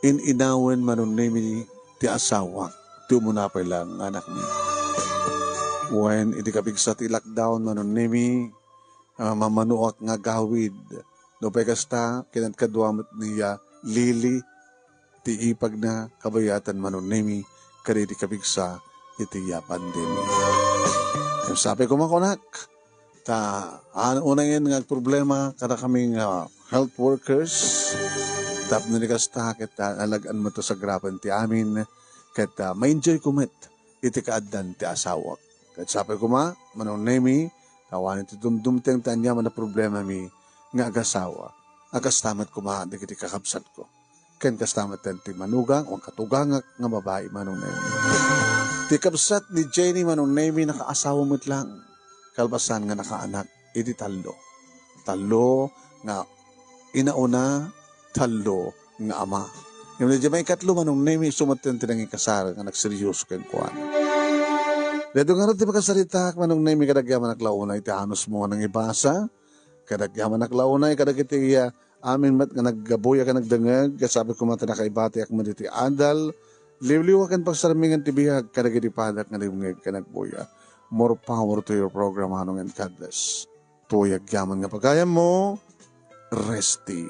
inawen manon nemi ti asawa, ti umunapay lang anak mi. When iti kabigsa ti lockdown manon nemi, mamanuak nga gawid. No pekasta, kinagkadwamot niya lili, ti ipag na kabayatan manon nemi, kari ti kabigsa iti pandemi. Yung sabi ko makunak, unang nga problema kada kaming health workers, tap na nikasta ket alagaan mo to sa grapan ti amin ket ma-enjoy ko met iti kaaddan ti asawa. Ket sapay ko manong nemi kawanin ti dumdumteng tanya man na problema mi nga agasawa. Agastamat ko dagiti kakabsat ko. Ken kastamat ti manugang o katugangak nga babae manong nemi. Ti kabsat ni Jenny manong nemi nakaasawa met lang. Kalbasan nga nakaanak iti talo. Talo nga inauna talo nga ama. Yung medyo may katlo manong nemi sumatin tinangi kasara nga nagseryoso kayong kuwan. Dito nga rin ti makasalita manong nemi kadagyaman naklaunay ti hanos mo nang ibasa. Kadagyaman naklaunay kadag iti amin mat nga naggabuya ka nagdangag kasabi ko mata nakaibati ak man iti adal. Liwliwakan pagsaramingan ti bihag kadag iti padak nga liwngag ka nagbuya. More power to your program hanong and God bless. Tuyag yaman nga pagkaya mo, Resti.